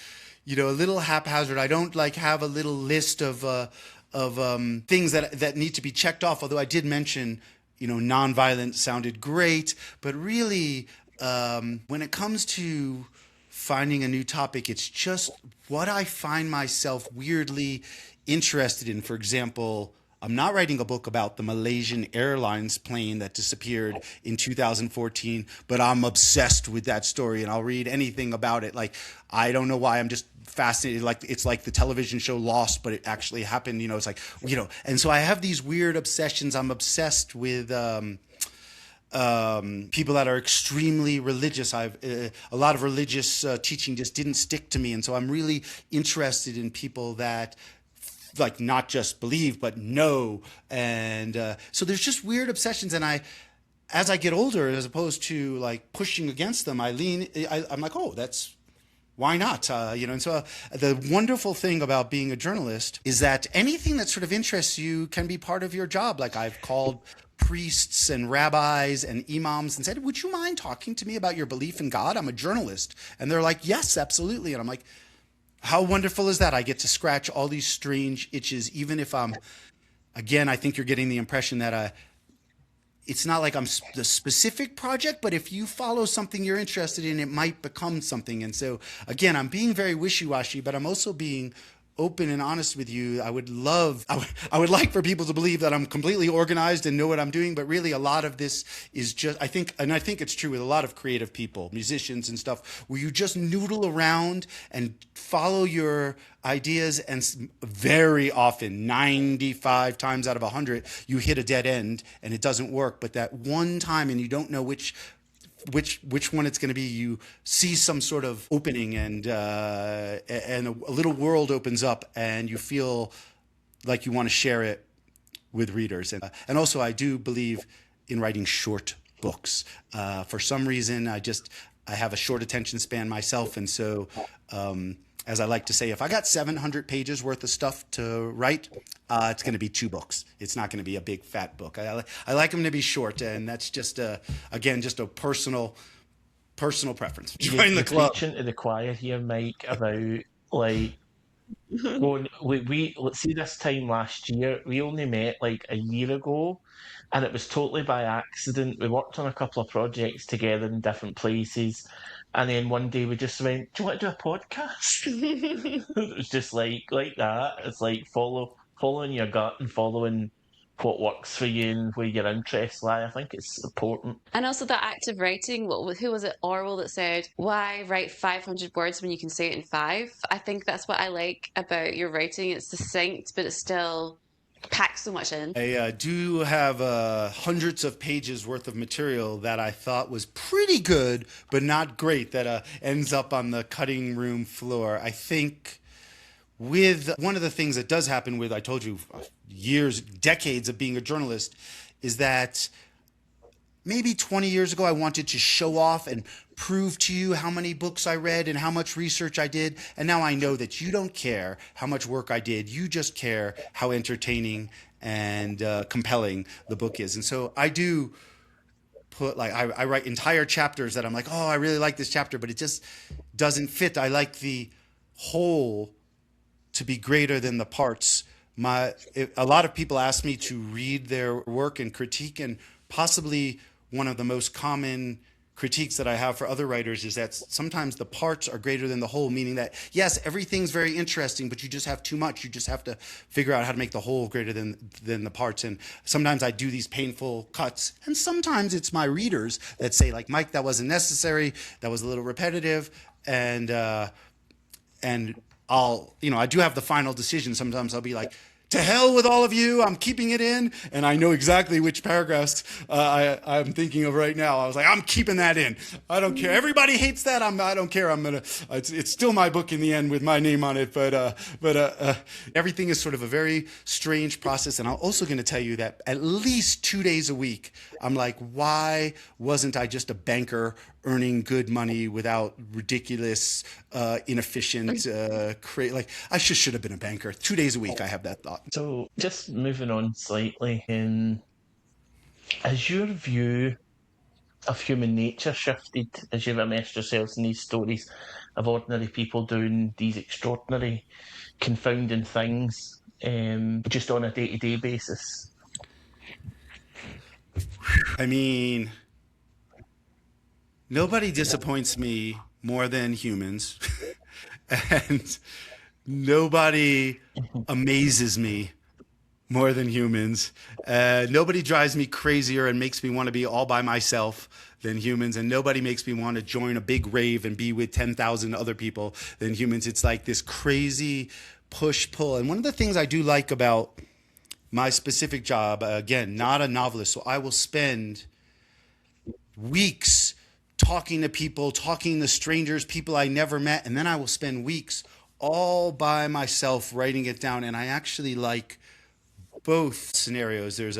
[SPEAKER 2] a little haphazard. I don't like have a little list of things that need to be checked off, although I did mention nonviolent sounded great, but really, when it comes to finding a new topic, it's just what I find myself weirdly interested in. For example, I'm not writing a book about the Malaysian Airlines plane that disappeared in 2014, but I'm obsessed with that story and I'll read anything about it. Like, I don't know why, I'm just fascinated. Like, it's like the television show Lost, but it actually happened. It's like, and so I have these weird obsessions. I'm obsessed with people that are extremely religious. A lot of religious teaching just didn't stick to me, and so I'm really interested in people that like not just believe but know. And so there's just weird obsessions, and as I get older, as opposed to like pushing against them, I'm like, oh, that's why not? And so the wonderful thing about being a journalist is that anything that sort of interests you can be part of your job. Like, I've called priests and rabbis and imams and said, would you mind talking to me about your belief in God? I'm a journalist. And they're like, yes, absolutely. And I'm like, how wonderful is that? I get to scratch all these strange itches, even if again, I think you're getting the impression that it's not like I'm the specific project, but if you follow something you're interested in, it might become something. And so, again, I'm being very wishy-washy, but I'm also being open and honest with you. I would like for people to believe that I'm completely organized and know what I'm doing, but really a lot of this is just, I think it's true with a lot of creative people, musicians and stuff, where you just noodle around and follow your ideas, and very often, 95 times out of 100, you hit a dead end and it doesn't work. But that one time, and you don't know which one it's going to be, you see some sort of opening, and a little world opens up, and you feel like you want to share it with readers. And also, I do believe in writing short books. For some reason, I have a short attention span myself, and so as I like to say, if I got 700 pages worth of stuff to write, it's going to be 2 books. It's not going to be a big fat book. I like them to be short, and that's just again, just a personal preference. Join the club.
[SPEAKER 1] Preaching to the choir here, Mike, about like going. Let's see, this time last year, we only met like a year ago, and it was totally by accident. We worked on a couple of projects together in different places. And then one day we just went, do you want to do a podcast? It was just like that. It's like following your gut and following what works for you and where your interests lie. I think it's important.
[SPEAKER 3] And also that act of writing, who was it, Orwell, that said, why write 500 words when you can say it in 5? I think that's what I like about your writing. It's succinct, but it's still packs so much in.
[SPEAKER 2] I do have hundreds of pages worth of material that I thought was pretty good, but not great, that ends up on the cutting room floor. I think with one of the things that does happen with, I told you, decades of being a journalist, is that maybe 20 years ago, I wanted to show off and prove to you how many books I read and how much research I did. And now I know that you don't care how much work I did. You just care how entertaining and compelling the book is. And so I do put, like, I write entire chapters that I'm like, oh, I really like this chapter, but it just doesn't fit. I like the whole to be greater than the parts. A lot of people ask me to read their work and critique, and possibly one of the most common critiques that I have for other writers is that sometimes the parts are greater than the whole, meaning that, yes, everything's very interesting, but you just have too much. You just have to figure out how to make the whole greater than the parts. And sometimes I do these painful cuts, and sometimes it's my readers that say, like, Mike, that wasn't necessary, that was a little repetitive, and I'll, I do have the final decision. Sometimes I'll be like, to hell with all of you, I'm keeping it in. And I know exactly which paragraphs I'm thinking of right now. I was like, I'm keeping that in. I don't care. Everybody hates that. I don't care. It's still my book in the end with my name on it. But everything is sort of a very strange process. And I'm also going to tell you that at least 2 days a week, I'm like, why wasn't I just a banker earning good money without ridiculous, inefficient, like I should have been a banker. 2 days a week, I have that thought.
[SPEAKER 1] So, just moving on slightly, has your view of human nature shifted as you've immersed yourselves in these stories of ordinary people doing these extraordinary, confounding things, just on a day-to-day basis?
[SPEAKER 2] I mean, nobody disappoints me more than humans, and nobody amazes me more than humans. Nobody drives me crazier and makes me want to be all by myself than humans, and nobody makes me want to join a big rave and be with 10,000 other people than humans. It's like this crazy push-pull. And one of the things I do like about my specific job, again, not a novelist, so I will spend weeks talking to people, talking to strangers, people I never met, and then I will spend weeks all by myself writing it down. And I actually like both scenarios. There's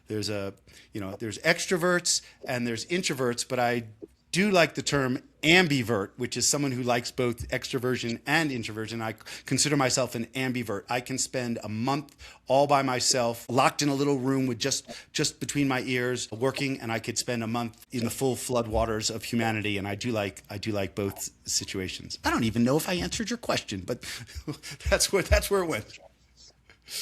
[SPEAKER 2] extroverts and there's introverts, but I do like the term ambivert, which is someone who likes both extroversion and introversion. I consider myself an ambivert. I can spend a month all by myself, locked in a little room with just between my ears, working, and I could spend a month in the full floodwaters of humanity. And I do like both situations. I don't even know if I answered your question, but that's where it went.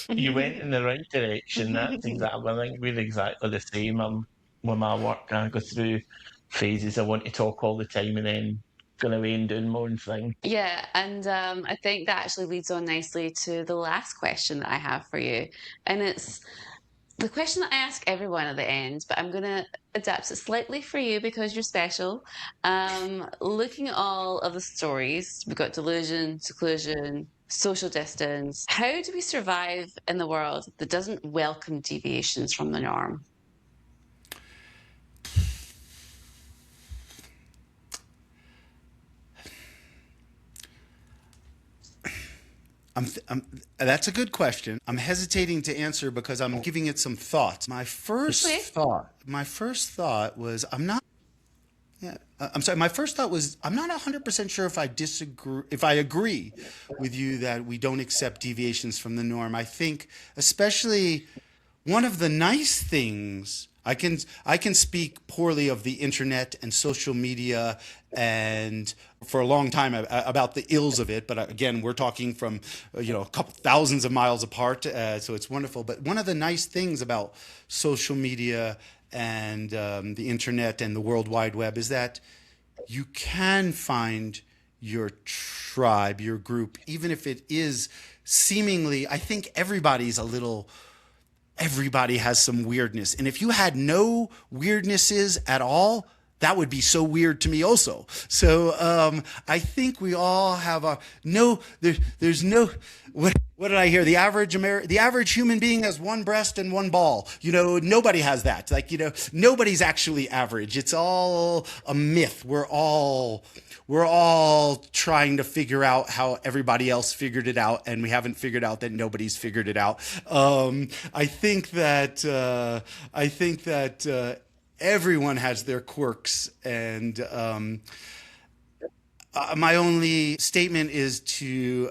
[SPEAKER 1] You went in the right direction. That's exactly. I think we're exactly the same. With my work, I go through phases. I want to talk all the time, and then going away and doing my own thing.
[SPEAKER 3] Yeah, and I think that actually leads on nicely to the last question that I have for you. And it's the question that I ask everyone at the end, but I'm going to adapt it slightly for you because you're special. Looking at all of the stories, we've got delusion, seclusion, social distance. How do we survive in the world that doesn't welcome deviations from the norm?
[SPEAKER 2] That's a good question. I'm hesitating to answer because I'm giving it some thought. My first thought was I'm not 100% sure if I agree with you that we don't accept deviations from the norm. I think especially one of the nice things, I can speak poorly of the internet and social media and for a long time about the ills of it. But again, we're talking from, a couple thousands of miles apart. So it's wonderful. But one of the nice things about social media and the internet and the World Wide Web is that you can find your tribe, your group, even if it is seemingly, I think everybody has some weirdness. And if you had no weirdnesses at all, that would be so weird to me also. So I think we all have there's no, what did I hear? The average human being has one breast and one ball. Nobody has that. Nobody's actually average. It's all a myth. We're all trying to figure out how everybody else figured it out, and we haven't figured out that nobody's figured it out. I think that everyone has their quirks, and my only statement is to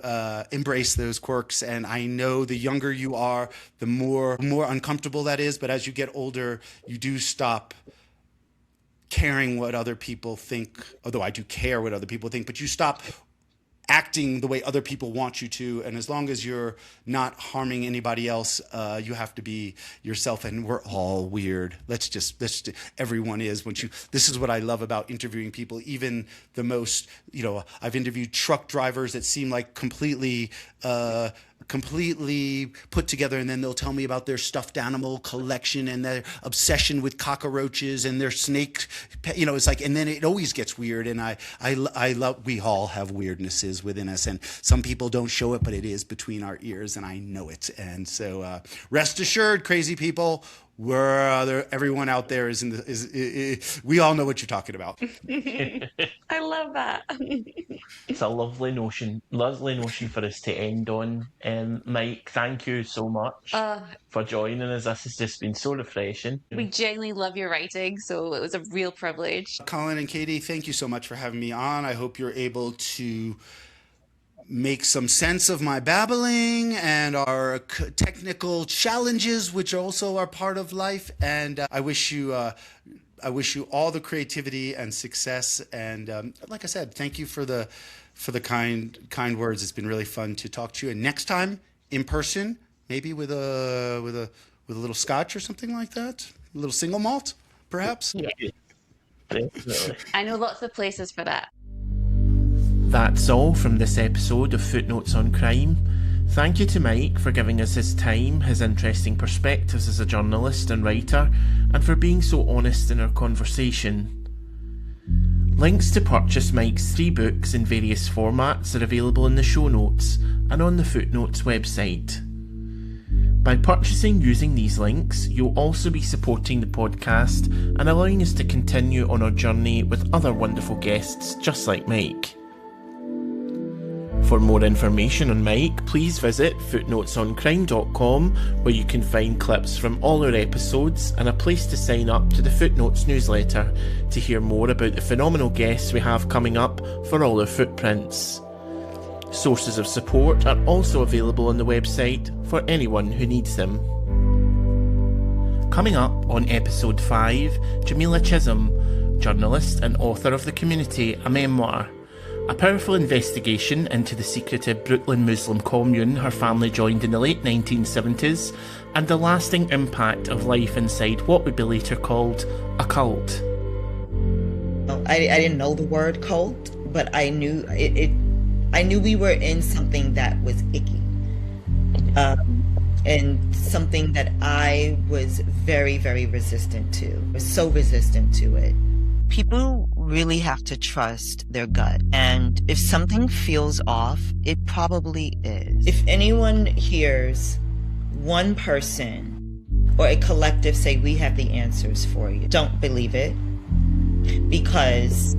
[SPEAKER 2] embrace those quirks. And I know the younger you are, the more uncomfortable that is. But as you get older, you do stop caring what other people think, although I do care what other people think, but you stop acting the way other people want you to. And as long as you're not harming anybody else, you have to be yourself. And we're all weird. Everyone is. This is what I love about interviewing people. Even the most, I've interviewed truck drivers that seem like completely put together, and then they'll tell me about their stuffed animal collection and their obsession with cockroaches and their snake, it's like, and then it always gets weird. And I love, we all have weirdnesses within us, and some people don't show it, but it is between our ears, and I know it. And so rest assured, crazy people, everyone out there we all know what you're talking about.
[SPEAKER 3] I love that.
[SPEAKER 1] It's a lovely notion for us to end on. Mike, thank you so much for joining us. This has just been so refreshing.
[SPEAKER 3] We genuinely love your writing, so it was a real privilege.
[SPEAKER 2] Colin and Katie, thank you so much for having me on. I hope you're able to make some sense of my babbling and our technical challenges, which also are part of life. And I wish you all the creativity and success. And like I said, thank you for the kind words. It's been really fun to talk to you. And next time in person, maybe with a little scotch or something like that, a little single malt, perhaps.
[SPEAKER 1] Yeah, definitely.
[SPEAKER 3] I know lots of places for that.
[SPEAKER 1] That's all from this episode of Footnotes on Crime. Thank you to Mike for giving us his time, his interesting perspectives as a journalist and writer, and for being so honest in our conversation. Links to purchase Mike's 3 books in various formats are available in the show notes and on the Footnotes website. By purchasing using these links, you'll also be supporting the podcast and allowing us to continue on our journey with other wonderful guests just like Mike. For more information on Mike, please visit footnotesoncrime.com, where you can find clips from all our episodes and a place to sign up to the Footnotes newsletter to hear more about the phenomenal guests we have coming up for all our footprints. Sources of support are also available on the website for anyone who needs them. Coming up on episode 5, Jamila Chisholm, journalist and author of The Community, a memoir. A powerful investigation into the secretive Brooklyn Muslim commune her family joined in the late 1970s, and the lasting impact of life inside what would be later called a cult.
[SPEAKER 5] I didn't know the word cult, but I knew I knew we were in something that was icky, and something that I was very, very resistant to. I was so resistant to it. People really have to trust their gut. And if something feels off, it probably is. If anyone hears one person or a collective say, we have the answers for you, don't believe it. Because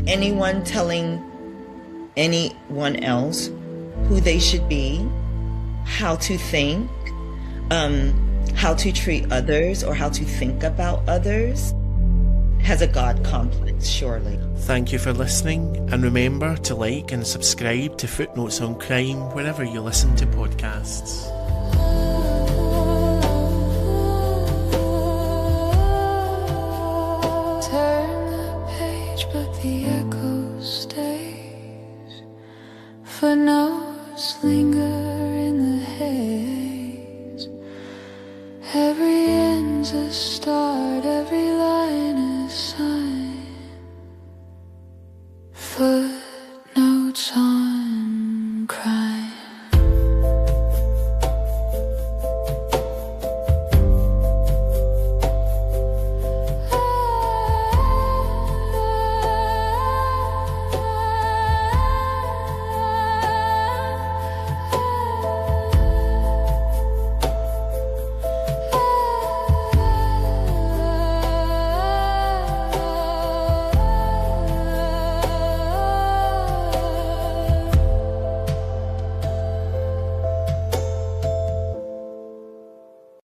[SPEAKER 5] anyone telling anyone else who they should be, how to think, how to treat others, or how to think about others, has a God complex, surely.
[SPEAKER 1] Thank you for listening, and remember to like and subscribe to Footnotes on Crime wherever you listen to podcasts.